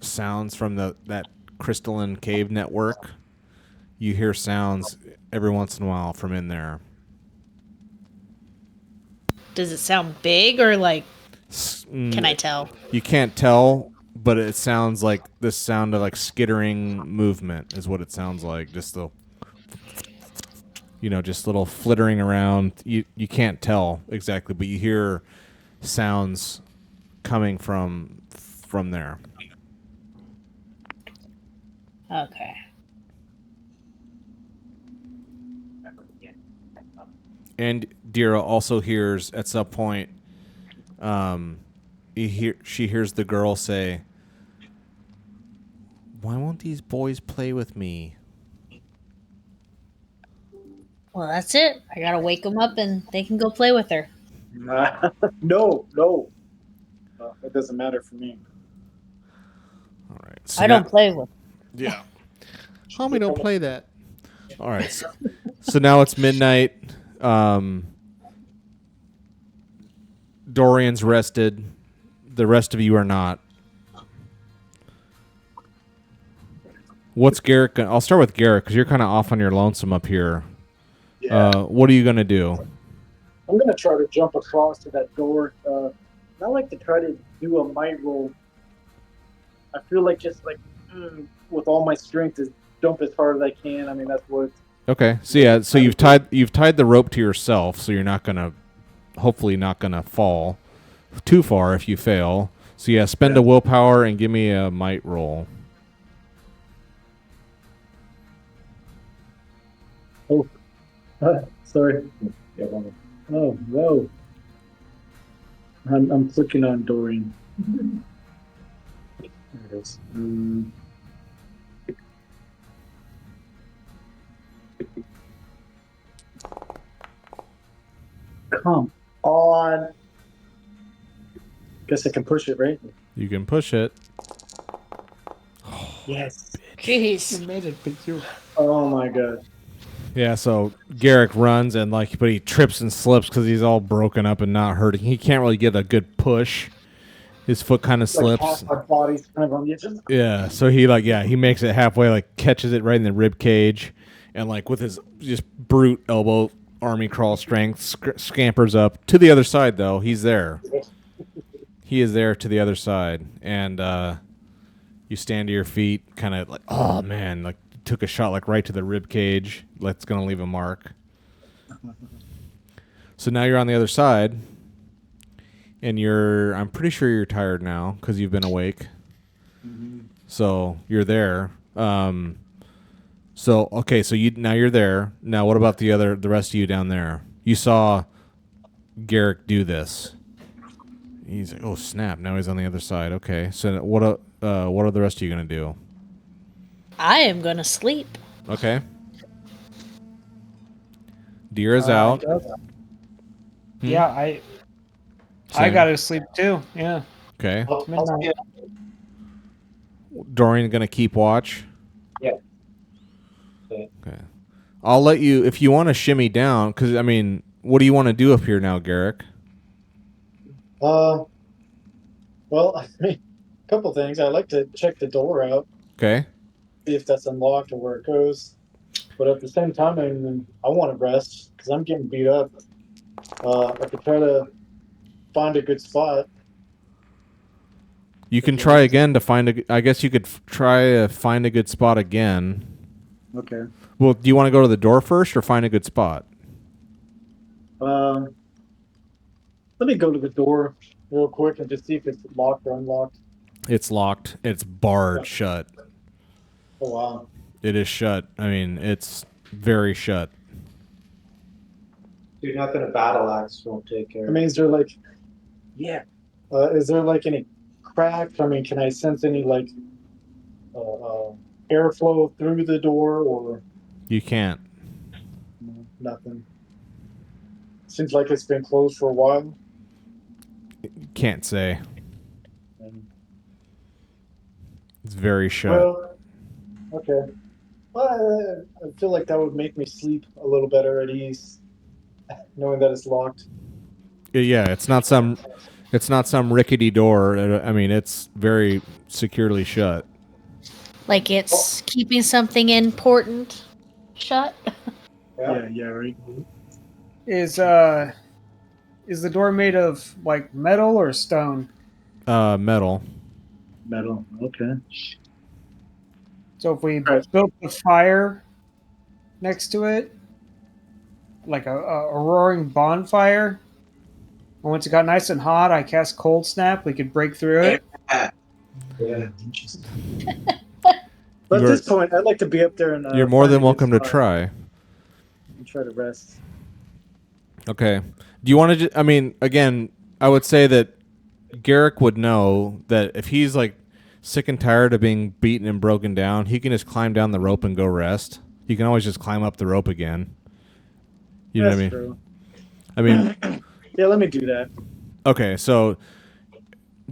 sounds from that crystalline cave network. You hear sounds every once in a while from in there. Does it sound big or like? Can I tell? You can't tell, but it sounds like this sound of like skittering movement is what it sounds like. Just the, just little flittering around. You can't tell exactly, but you hear sounds coming from there. Okay. And Dira also hears at some point, she hears the girl say, "Why won't these boys play with me?" Well, that's it. I gotta wake them up and they can go play with her. No. It doesn't matter for me. All right. So I don't play with. Yeah. Homie, don't play that. All right. So now it's midnight. Dorian's rested. The rest of you are not. What's Garrett? I'll start with Garrett because you're kind of off on your lonesome up here. Yeah. What are you gonna do? I'm gonna try to jump across to that door. I like to try to do a might roll. I feel like just with all my strength to jump as hard as I can. I mean that's what. Okay. So yeah. So you've tied the rope to yourself, so you're not gonna, hopefully not gonna fall too far if you fail. So yeah, spend a willpower and give me a might roll. Oh, sorry. Oh no. I'm clicking on Dorian. There it is. Come on. Guess I can push it, right? You can push it. Yes. Jeez. made it, but you. Oh my god. Yeah, so Garrick runs but he trips and slips because he's all broken up and not hurting. He can't really get a good push. His foot kind of slips. Half my body's kind of on the edge. Yeah, so he makes it halfway, like catches it right in the rib cage, and like with his just brute elbow army crawl strength scampers up to the other side. Though he's there, he is there to the other side, and you stand to your feet, kind of like, oh man, like took a shot like right to the rib cage. That's gonna leave a mark. So now you're on the other side, and I'm pretty sure you're tired now because you've been awake. Mm-hmm. So you're there. So now you're there. Now what about the rest of you down there? You saw Garrick do this. He's like, oh snap! Now he's on the other side. Okay, so what are the rest of you gonna do? I am gonna sleep. Okay. Dira's out. Yeah, I gotta sleep too. Yeah. Okay. Midnight. Dorian gonna keep watch. Yeah. Okay. I'll let you if you want to shimmy down because I mean, what do you want to do up here now, Garrick? Well, I mean, a couple things. I like to check the door out, Okay. see if that's unlocked or where it goes. But at the same time, I want to rest because I'm getting beat up. I could try to find a good spot. You can try again to find I guess you could try to find a good spot again. Okay. Well, do you want to go to the door first or find a good spot? Let me go to the door real quick and just see if it's locked or unlocked. It's locked. It's barred shut. Oh wow. It is shut. I mean, it's very shut. Dude, nothing a battle axe won't take care I of. mean, is there is there any cracks? I mean, can I sense any airflow through the door or You can't. nothing? Seems like it's been closed for a while. Can't say. And, It's very shut. well, okay. Well, I feel like that would make me sleep a little better at ease, knowing that it's locked. Yeah, it's not some rickety door. I mean, it's very securely shut. Like it's keeping something important shut. Yeah, right. Is the door made of like metal or stone? Metal. Metal. Okay. So if we Right. built the fire next to it, like a roaring bonfire, and once it got nice and hot, I cast cold snap. We could break through it. Yeah, interesting. But at this point, I'd like to be up there and You're more find a than good welcome to spot try. and try to rest. Okay. Do you want to? I mean, again, I would say that Garrick would know that if he's like sick and tired of being beaten and broken down, he can just climb down the rope and go rest. You can always just climb up the rope again. You know what I mean? True. I mean, Yeah, let me do that. okay. So,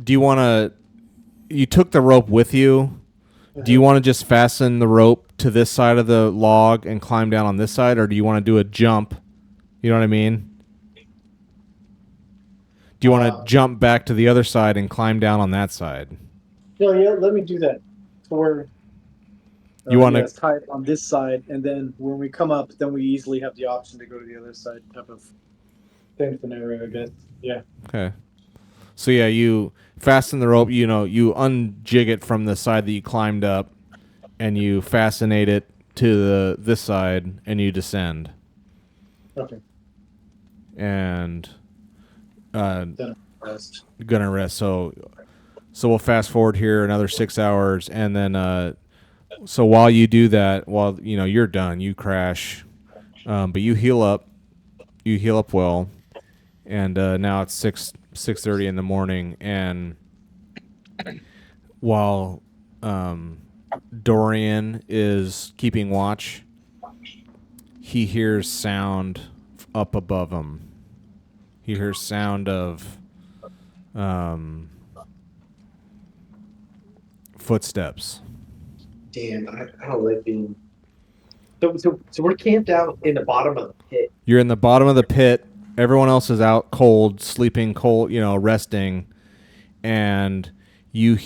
do you want to? You took the rope with you. Do you want to just fasten the rope to this side of the log and climb down on this side, or do you want to do a jump? You know what I mean? Do you want to jump back to the other side and climb down on that side? Yeah, let me do that. So we're You wanna- tie it on this side, and then when we come up, then we easily have the option to go to the other side. Type of thing scenario, I guess. Yeah. Okay. So yeah, you fasten the rope. You know, you unjig it from the side that you climbed up, and you fascinate it to this side, and you descend. Okay. And Then rest. gonna rest. So we'll fast forward here another 6 hours, and then so while you do that, while you're done, you crash, but you heal up. You heal up well, and now it's 6:30 in the morning, and while Dorian is keeping watch, he hears sound up above him. He hears sound of footsteps. Damn, I don't like being. So we're camped out in the bottom of the pit. You're in the bottom of the pit. Everyone else is out cold, sleeping cold, resting, and you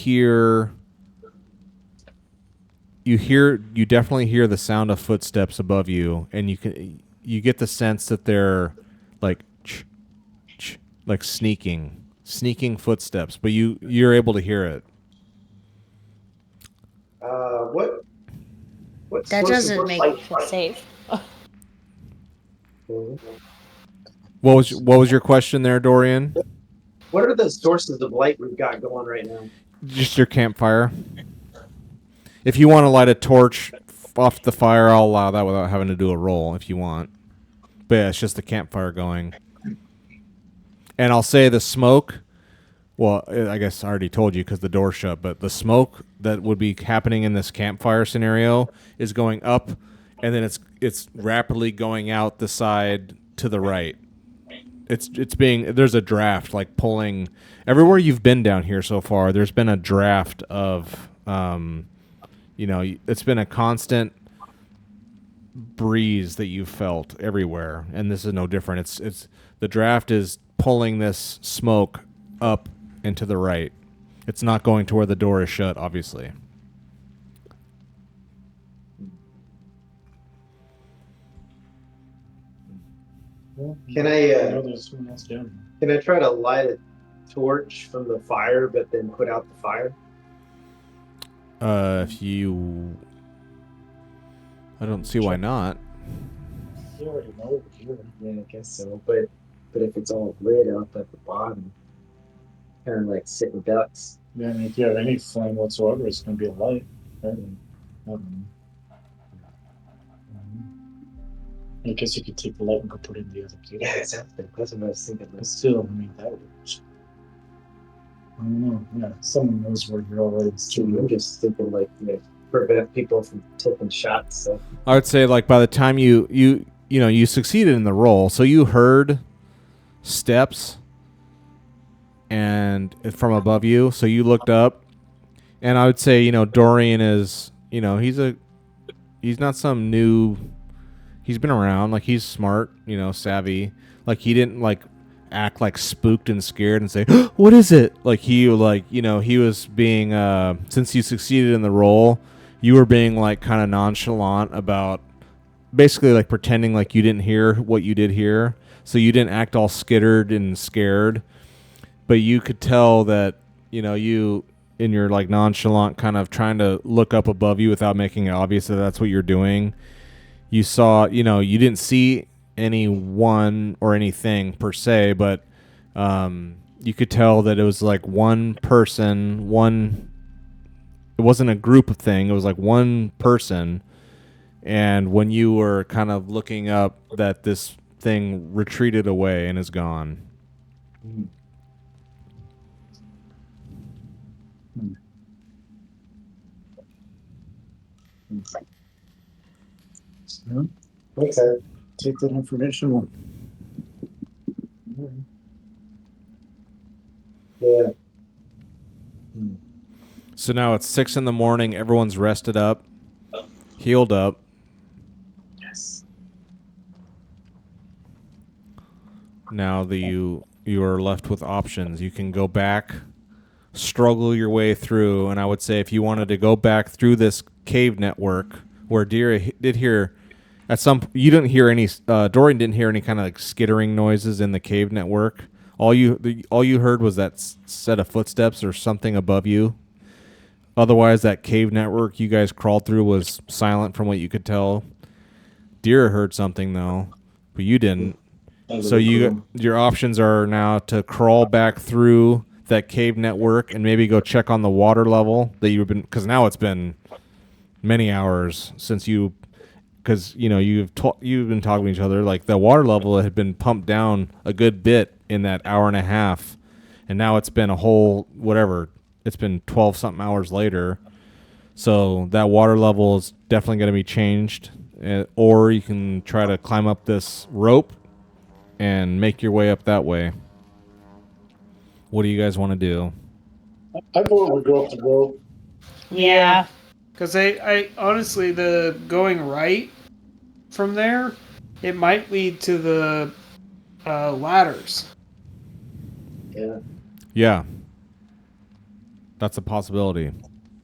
definitely hear the sound of footsteps above you, and you get the sense that they're like like sneaking footsteps, but you're able to hear it. What That sources doesn't of make light- it safe. What was your question there, Dorian? What are the sources of light we've got going right now? Just your campfire. If you want to light a torch off the fire, I'll allow that without having to do a roll if you want. But yeah, it's just the campfire going. And I'll say the smoke, well, I guess I already told you because the door's shut, but the smoke that would be happening in this campfire scenario is going up, and then it's rapidly going out the side to the right. There's a draft like pulling everywhere you've been down here so far. There's been a draft of it's been a constant breeze that you've felt everywhere, and this is no different. It's the draft is pulling this smoke up and to the right. It's not going to where the door is shut, obviously. Can I know there's someone else down here. can I try to light a torch from the fire, but then put out the fire? I don't see why not. You already know over here. Yeah, I guess so. But if it's all lit up at the bottom, kind of like sitting ducks. Yeah, I mean, if you have any flame whatsoever, it's going to be a light. Right? I guess you could take the light and go put it in the other place. Yeah, exactly. That's what I was thinking. But still, I mean, that would. I don't know. Yeah, someone knows where you're already. I'm just thinking like prevent people from taking shots. So I would say like by the time you succeeded in the roll, so you heard steps and from above you, so you looked up, and I would say Dorian is he's not some new. He's been around, like he's smart, savvy. Like he didn't like act like spooked and scared and say, "What is it?" Like he was being since you succeeded in the role, you were being like kind of nonchalant about basically like pretending like you didn't hear what you did hear. So you didn't act all skittered and scared, but you could tell that you in your like nonchalant kind of trying to look up above you without making it obvious that that's what you're doing. You saw, you didn't see anyone or anything per se, but you could tell that it was like one person, it wasn't a group of thing. It was like one person. And when you were kind of looking up, that this thing retreated away and is gone. Okay. Take that information. Yeah. So now it's 6 a.m. Everyone's rested up, healed up. Yes. Now you are left with options. You can go back, struggle your way through, and I would say if you wanted to go back through this cave network where Dira did hear you didn't hear any Dorian didn't hear any kind of like skittering noises in the cave network. All you heard was that set of footsteps or something above you. Otherwise, that cave network you guys crawled through was silent from what you could tell. Dira heard something though, but you didn't. So your options are now to crawl back through that cave network and maybe go check on the water level that you've been, because now it's been many hours since because you've been talking to each other. Like the water level had been pumped down a good bit in that hour and a half, and now it's been a whole it's been 12 something hours later. So that water level is definitely going to be changed, or you can try to climb up this rope and make your way up that way. What do you guys want to do? I vote we go up the rope. Yeah. Because I honestly, the going right from there, it might lead to the ladders. yeah, Yeah, that's a possibility.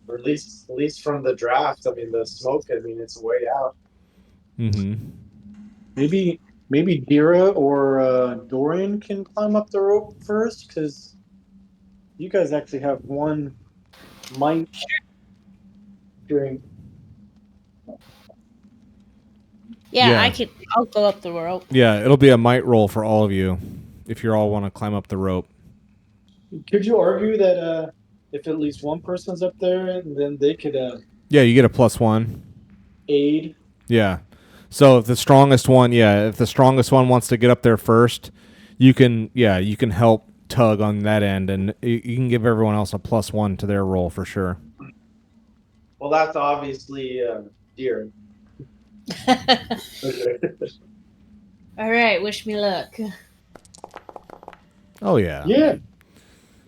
or at least from the draft. I mean, the smoke. I mean, it's a way out. Mm-hmm. Maybe Dira or Dorian can climb up the rope first, because you guys actually have one might during. Yeah, Yeah. I'll go up the rope. Yeah, it'll be a might roll for all of you if you all want to climb up the rope. Could you argue that if at least one person's up there, then they could Yeah, you get a +1. aid? Yeah. So if the strongest one wants to get up there first, you can help tug on that end, and you can give everyone else a +1 to their roll for sure. Well, that's obviously deer. All right, wish me luck. Oh yeah. Yeah.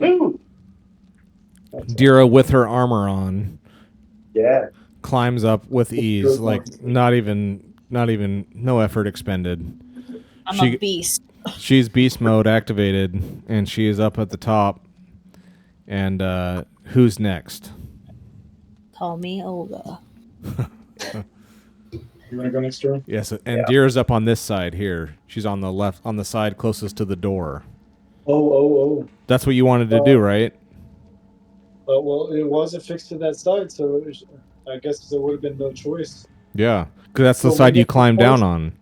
Ooh. Dira with her armor on Yeah. climbs up with ease, like not even no effort expended. I'm She- a beast. She's beast mode activated, and she is up at the top. And who's next? Call me Olga. You want to go next door? Yes, and Dira's up on this side here. She's on the left, on the side closest to the door. Oh. That's what you wanted to do, right? Well, it was affixed to that side, so I guess there would have been no choice. Yeah, because that's the So side we you get the climbed down potion. on.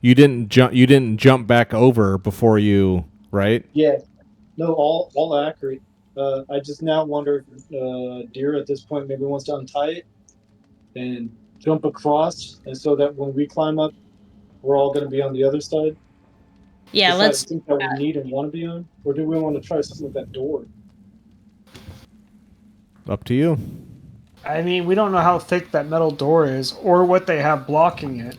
You didn't jump back over before you, right? Yeah. No, all accurate. I just now wonder if Deer at this point maybe wants to untie it and jump across, and so that when we climb up, we're all going to be on the other side. Yeah, The let's. side I think that we need and want to be on, or do we want to try something with that door? Up to you. I mean, we don't know how thick that metal door is, or what they have blocking it.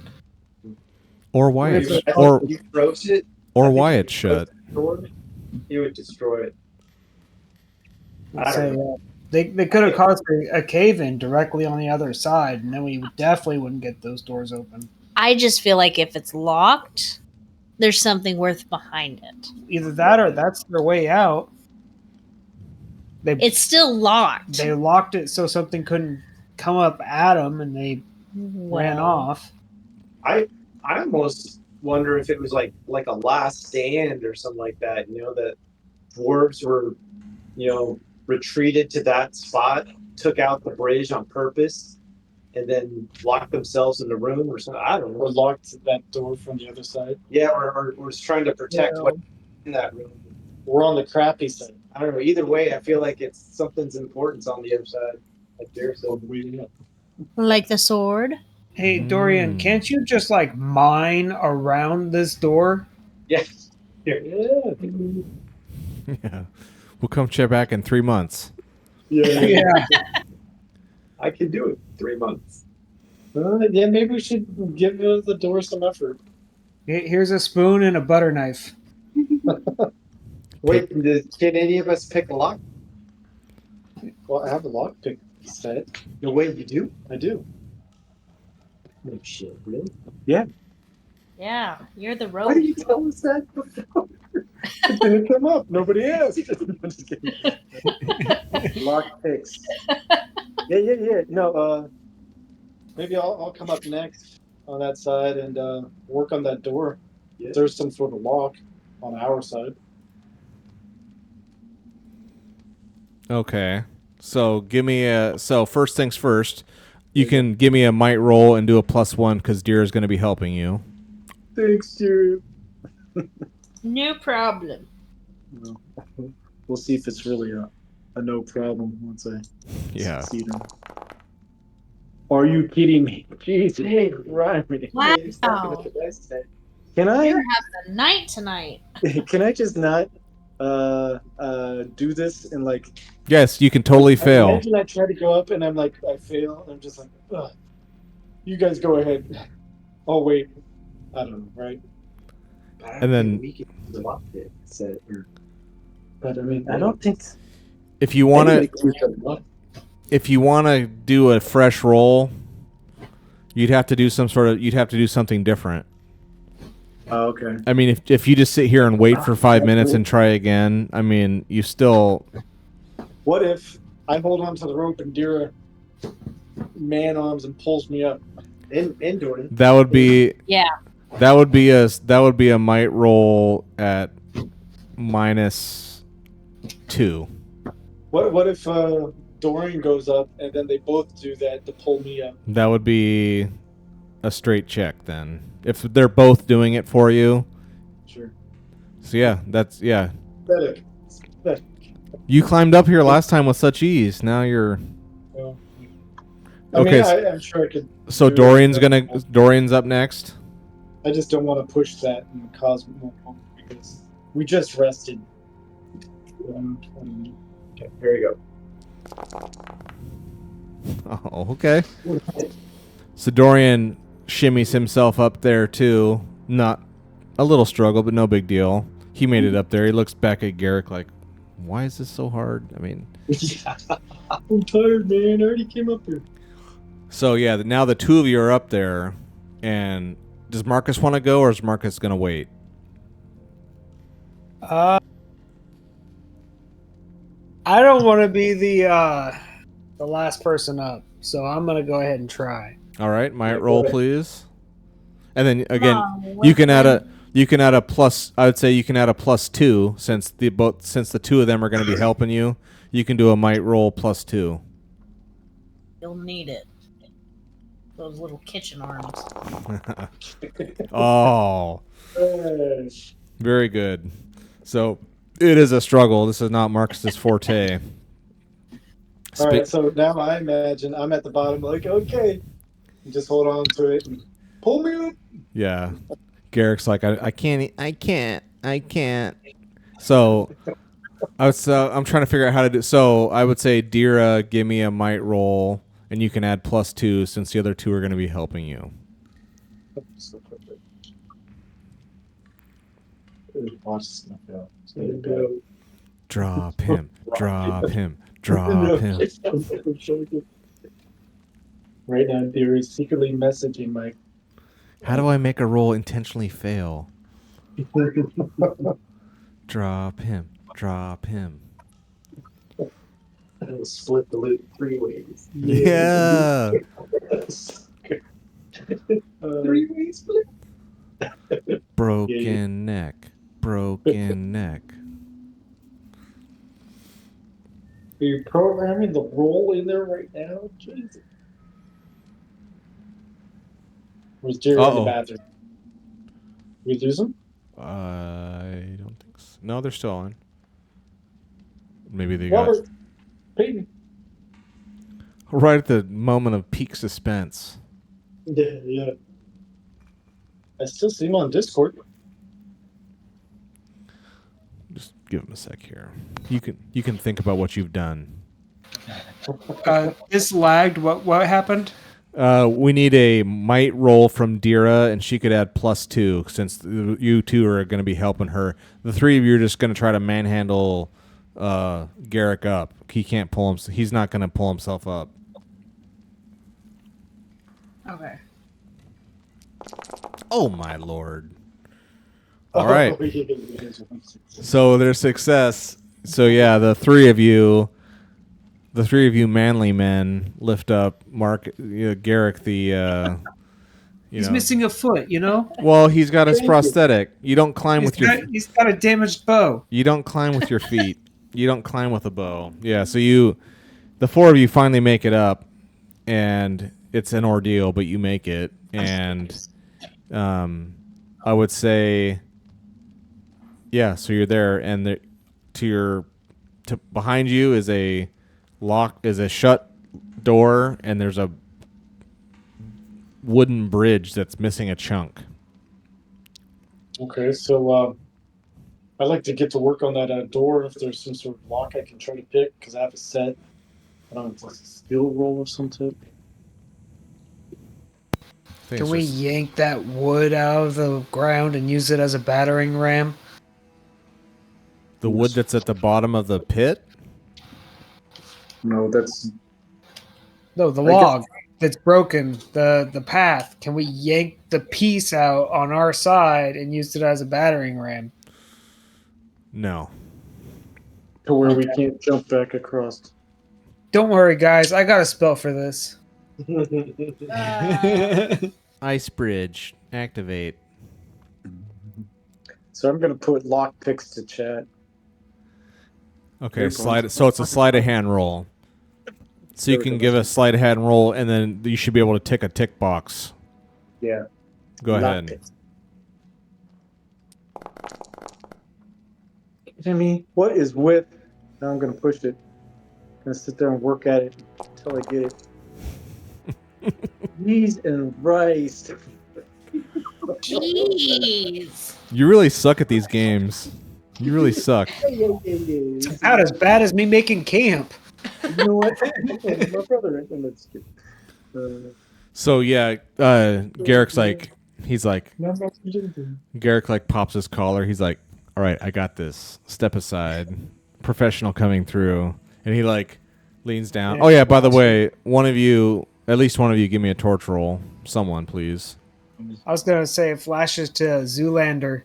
Or why If it's it- or If you approach it, or I think why if it's you approach shut. the sword, you would destroy it. Let's say, they could have caused a cave in directly on the other side, and then we definitely wouldn't get those doors open. I just feel like if it's locked, there's something worth behind it. Either that or that's their way out. It's still locked. They locked it so something couldn't come up at them, and they ran Well, off. I almost wonder if it was like a last stand or something like that. You know, that dwarves were, retreated to that spot, took out the bridge on purpose, and then locked themselves in the room or something. I don't know. Or locked that door from the other side. Yeah, or was trying to protect what's in that room. We're on the crappy side. I don't know. Either way, I feel like it's something's importance on the other side. Like there's So we like the sword. Hey, Dorian, can't you just like mine around this door? yeah. yeah. Yeah. We'll come check back in 3 months. Yeah. I can do it. 3 months. Yeah, maybe we should give the door some effort. Here's a spoon and a butter knife. Wait, can any of us pick a lock? Well, I have a lockpick set. No, wait, you do? I do. No shit, really? Yeah, you're the Why rogue. did you tell us that before? It didn't come up. Nobody asked. I'm just kidding. Lock picks. Yeah. No, Maybe I'll come up next on that side and work on that door. Yeah. There's some sort of lock on our side. Okay. So first things first. You can give me a might roll and do a +1 because Deer is going to be helping you. Thanks, Jerry. No problem. We'll see if it's really a no problem once I Yeah. succeed. Are you kidding me? Jeez, hey, Ryan. Wow. Can I? You're having a night tonight. Can I just not do this and like? Yes, you can totally fail. Imagine I try to go up and I'm like I fail. And I'm just like, ugh. You guys go ahead. Oh wait, I don't know, right? And then we can do the lock pick set. But I mean, I don't think. if you want to do a fresh roll, you'd have to do something different. Oh, okay. I mean, if you just sit here and wait for 5 minutes and try again, I mean, you still. What if I hold on to the rope and Dira man arms and pulls me up? Indoor. That would be. Yeah. That would be a might roll at -2. What if Dorian goes up and then they both do that to pull me up? That would be a straight check then. If they're both doing it for you. Sure. So yeah, Pathetic. Pathetic. You climbed up here last time with such ease. Now you're Well, okay. I'm sure I could. So do it. Dorian's up next. I just don't want to push that and cause more harm because we just rested. Okay, here we go. Oh, okay. So Dorian shimmies himself up there too. Not a little struggle, but no big deal. He made it up there. He looks back at Garrick like, "Why is this so hard?" I mean, I'm tired, man. I already came up here. so yeah. Now the two of you are up there, and does Marcus want to go, or is Marcus gonna wait? I don't want to be the last person up, so I'm gonna go ahead and try. All right, might Yeah, go roll, ahead. please. And then again, Oh, you can add a plus. I would say you can add a +2 since the two of them are going to be helping you. You can do a might roll +2. You'll need it. Those little kitchen arms. Oh, very good. So it is a struggle. This is not Marcus's forte. All right, so now I imagine I'm at the bottom, like, okay, and just hold on to it and pull me up. Yeah, Garrick's like, I can't. So I'm trying to figure out how to do. So I would say, Dira, give me a might roll, and you can add +2 since the other 2 are going to be helping you. So quickly. Watch this stuff out. It's gonna be No. bad. Drop him, drop him, drop him. Right now, Theory is secretly messaging my. How do I make a roll intentionally fail? Drop him, drop him. It'll split the loot 3 ways. Yeah. 3-way split. Broken neck, broken neck. Are you programming the roll in there right now? Jesus. Was Jerry in Uh-oh. the bathroom? We lose him? I don't think so. No, they're still on. Maybe they got Robert, Peyton. right at the moment of peak suspense. Yeah. I still see him on Discord. Just give him a sec here. You can think about what you've done. This lagged. What happened? We need a might roll from Dira, and she could add +2 since you two are going to be helping her. The 3 of you are just going to try to manhandle Garrick up. He can't pull him. He's not going to pull himself up. Okay. Oh my lord! All right. So there's success. So yeah, the three of you manly men lift up Garrick. He's missing a foot. You know. Well, he's got his prosthetic. You don't climb with your. He's got a damaged bow. You don't climb with your feet. You don't climb with a bow. Yeah. So the 4 of you finally make it up, and it's an ordeal, but you make it. And I would say, yeah. So you're there, and behind you is a shut door, and there's a wooden bridge that's missing a chunk. Okay, so I'd like to get to work on that door. If there's some sort of lock I can try to pick, because I have a set. I don't know if it's like a skill roll of some type. Can we yank that wood out of the ground and use it as a battering ram? The wood that's at the bottom of the pit? No, that's. No, the log that's broken, the path. Can we yank the piece out on our side and use it as a battering ram? No. To where we can't jump back across. Don't worry, guys. I got a spell for this. Ice bridge. Activate. So I'm going to put lock picks to chat. Okay, slide. So it's a sleight of hand roll. So you can give a sleight of hand roll, and then you should be able to tick a tick box. Yeah. Go ahead. Jimmy, what is width? Now I'm going to push it. I'm going to sit there and work at it until I get it. Cheese and rice. Jeez. You really suck at these games. You really suck. It's about as bad as me making camp. You know what? My brother. Let's get. So yeah, Garrick's like, Garrick like pops his collar. He's like, all right, I got this. Step aside. Professional coming through. And he like leans down. Oh yeah, by the way, at least one of you give me a torch roll. Someone, please. I was going to say it flashes to Zoolander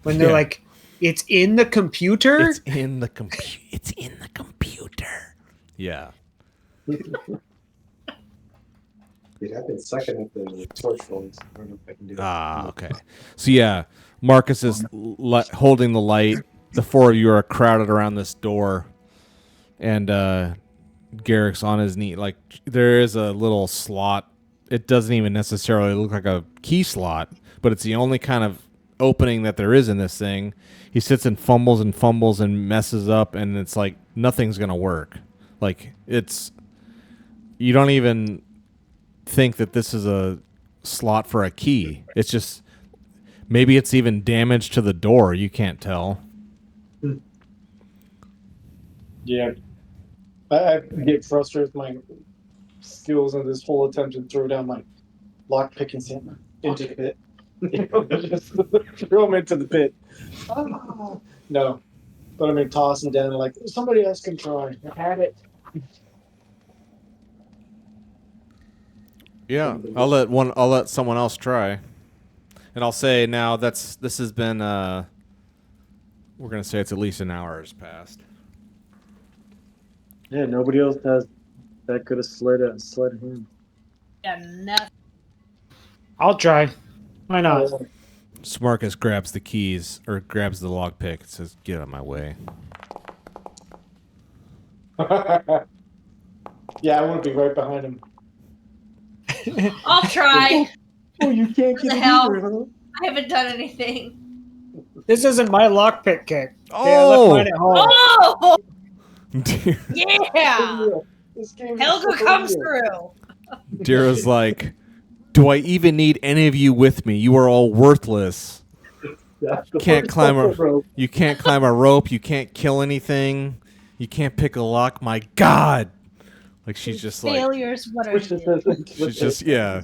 when they're like, it's in the computer? It's in the computer. Yeah. Dude, I've been sucking at the torch rolls. I don't know if I can do that. Ah, okay. So yeah, Marcus is holding the light. The 4 of you are crowded around this door, and Garrick's on his knee. Like there is a little slot. It doesn't even necessarily look like a key slot, but it's the only kind of opening that there is in this thing. He sits and fumbles and messes up, and it's like nothing's gonna work. Like you don't even think that this is a slot for a key. It's just maybe it's even damage to the door. You can't tell. Yeah. I get frustrated with skills in this whole attempt to throw down my lock picking stand into the pit. Just throw him into the pit. Ah, no, but I mean, toss him down like somebody else can try. I had it. Yeah, I'll let someone else try, and I'll say now this has been we're gonna say it's at least an hour has passed. Yeah, nobody else has that good a sled hand. Yeah, nothing. I'll try. Why not? Smarkus grabs the keys or grabs the lockpick and says, "Get out of my way." Yeah, I want to be right behind him. I'll try. Oh, you can't What get the it hell? either, huh? I haven't done anything. This isn't my lockpick kick. Oh! Yeah, I left mine at home. Oh, Dear- yeah. This game is Helga so comes real. through. Dira's like, "Do I even need any of you with me? You are all worthless. That's the Can't first climb level, bro. You can't climb a rope. You can't kill anything. You can't pick a lock. My God!" Like she's just like Failures. What are you? she's just yeah.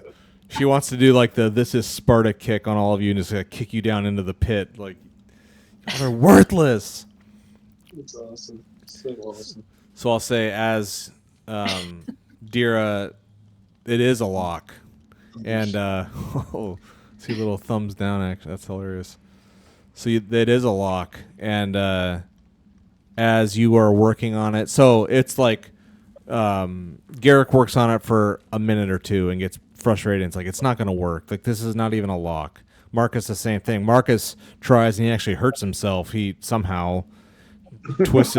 She wants to do like the "this is Sparta" kick on all of you and just kick you down into the pit. Like they're worthless. It's awesome. So awesome. So I'll say as Dira, it is a lock, and oh, see little thumbs down. Actually, that's hilarious. So it is a lock, and as you are working on it, so it's like Garrick works on it for a minute or two and gets frustrated. It's like it's not going to work. Like this is not even a lock. Marcus the same thing. Marcus tries and he actually hurts himself. He somehow twists.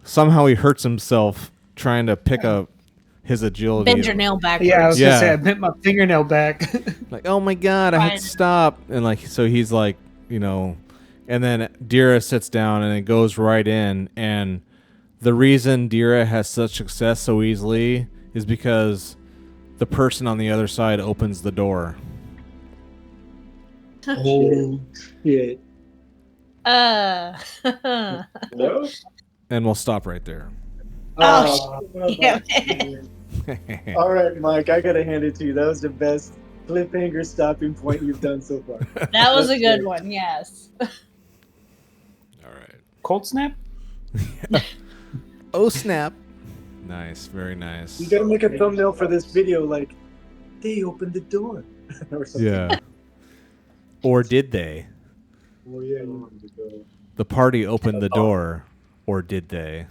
Somehow he hurts himself trying to pick up his agility. Bend your nail backwards. Yeah, I was Yeah. gonna say I bent my fingernail back. Like, oh my God, I had Fine. to stop. And like, so he's like, you know, and then Dira sits down and it goes right in. And the reason Dira has such success so easily is because the person on the other side opens the door. Oh shit! No? And we'll stop right there. Oh, damn All right, Mike, I gotta hand it to you. That was the best cliffhanger stopping point you've done so far. that was a good one. Yes. All right. Cold snap? Oh, snap. Nice. Very nice. You gotta make a thumbnail for this video, like they opened the door, or something. Yeah. Or did they? Oh yeah. You wanted to go. The party opened the door, or did they?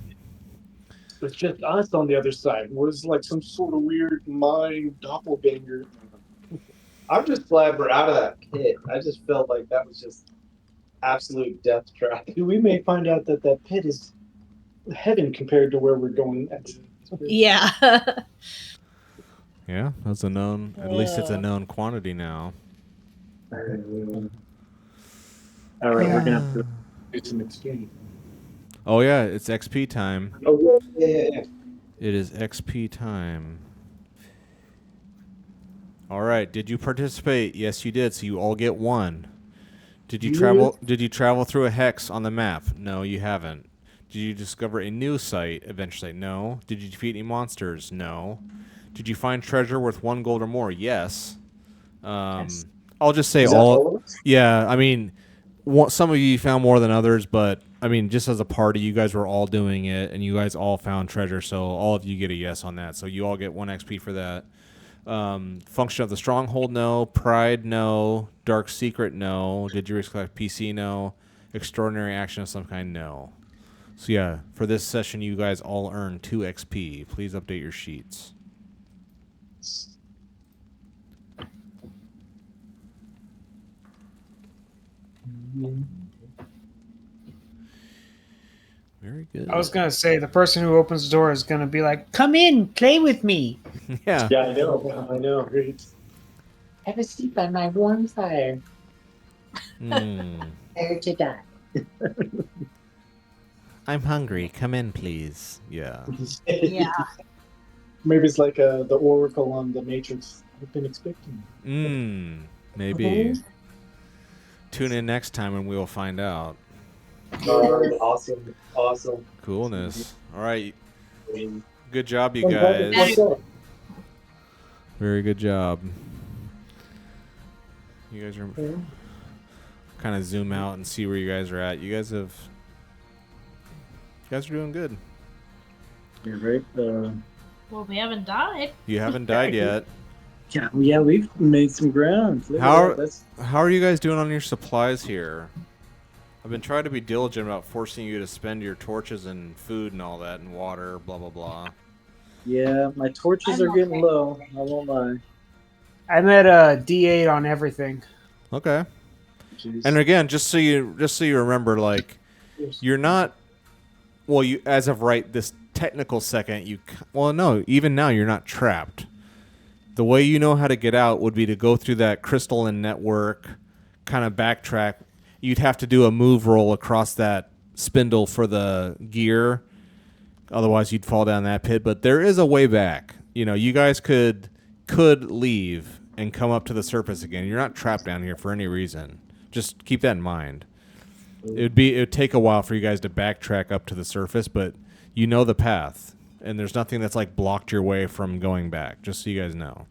It's just us on the other side. Was like some sort of weird mind doppelganger. I'm just glad we're out of that pit. I just felt like that was just absolute death trap. We may find out that that pit is heaven compared to where we're going next. Yeah. Yeah, that's a known. At least it's a known quantity now. All right, we're gonna have to. It's an exchange. Oh yeah, it's XP time. Oh, yeah. It is XP time. All right. Did you participate? Yes, you did. So you all get one. Did you travel? Did you travel through a hex on the map? No, you haven't. Did you discover a new site eventually? No. Did you defeat any monsters? No. Did you find treasure worth 1 gold or more? Yes. Yes. I'll just say Is that all of us? Yeah, I mean, some of you found more than others, but I mean, just as a party, you guys were all doing it, and you guys all found treasure, so all of you get a yes on that. So you all get 1 XP for that. Function of the stronghold, no. Pride, no. Dark secret, no. Did you collect PC, no. Extraordinary action of some kind, no. So yeah, for this session, you guys all earn 2 XP. Please update your sheets. Very good. I was gonna say the person who opens the door is gonna be like, "Come in, play with me." Yeah. Yeah, I know. I know. Great. Have a seat by my warm fire. Mm. Prepare to die. I'm hungry. Come in, please. Yeah. Yeah. Maybe it's like the Oracle on the Matrix. I've been expecting. Maybe. Tune in next time and we will find out. Awesome. Coolness. All right. I mean, Good job, you What's guys. up? Very good job. You guys are kind of zoom out and see where you guys are at. You guys are doing good. You're right. Well, we haven't died. You haven't died yet. Yeah, we've made some ground. Look at How that. That's how are you guys doing on your supplies here? I've been trying to be diligent about forcing you to spend your torches and food and all that and water, blah blah blah. yeah. My torches I'm are getting okay. low. I won't lie. I'm at a D8 on everything. Okay. Jeez. And again, just so you remember, like, you're not. Well, you as of right this technical second, no, even now you're not trapped. The way you know how to get out would be to go through that crystalline network, kind of backtrack. You'd have to do a move roll across that spindle for the gear. Otherwise, you'd fall down that pit. But there is a way back. You know, you guys could leave and come up to the surface again. You're not trapped down here for any reason. Just keep that in mind. It would take a while for you guys to backtrack up to the surface, but you know the path, and there's nothing that's like blocked your way from going back. Just so you guys know.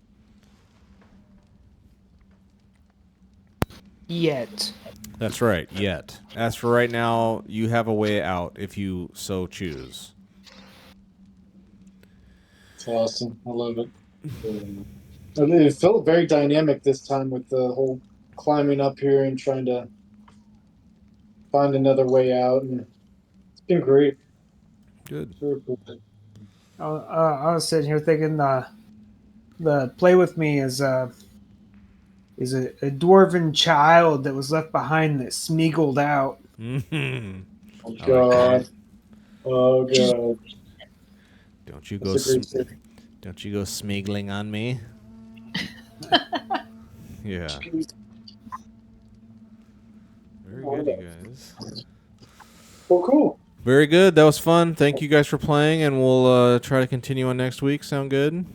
Yet. That's right. Yet, as for right now, you have a way out if you so choose. It's awesome. I love it. It felt very dynamic this time with the whole climbing up here and trying to find another way out, and it's been great. Good. Very cool. I was sitting here thinking the play with me is a dwarven child that was left behind that smeagoled out. Mm-hmm. Oh I like god. that. Oh god. Don't you That's a great story. don't you go smeagling on me? Yeah. Very good, you guys. Well, cool. Very good. That was fun. Thank you guys for playing, and we'll try to continue on next week. Sound good?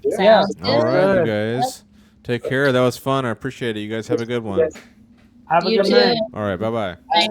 Yeah. Sounds All good. right, you Good. guys. Take care. That was fun. I appreciate it. You guys have a good one. Have a You good too. night. All right. Bye-bye. Bye.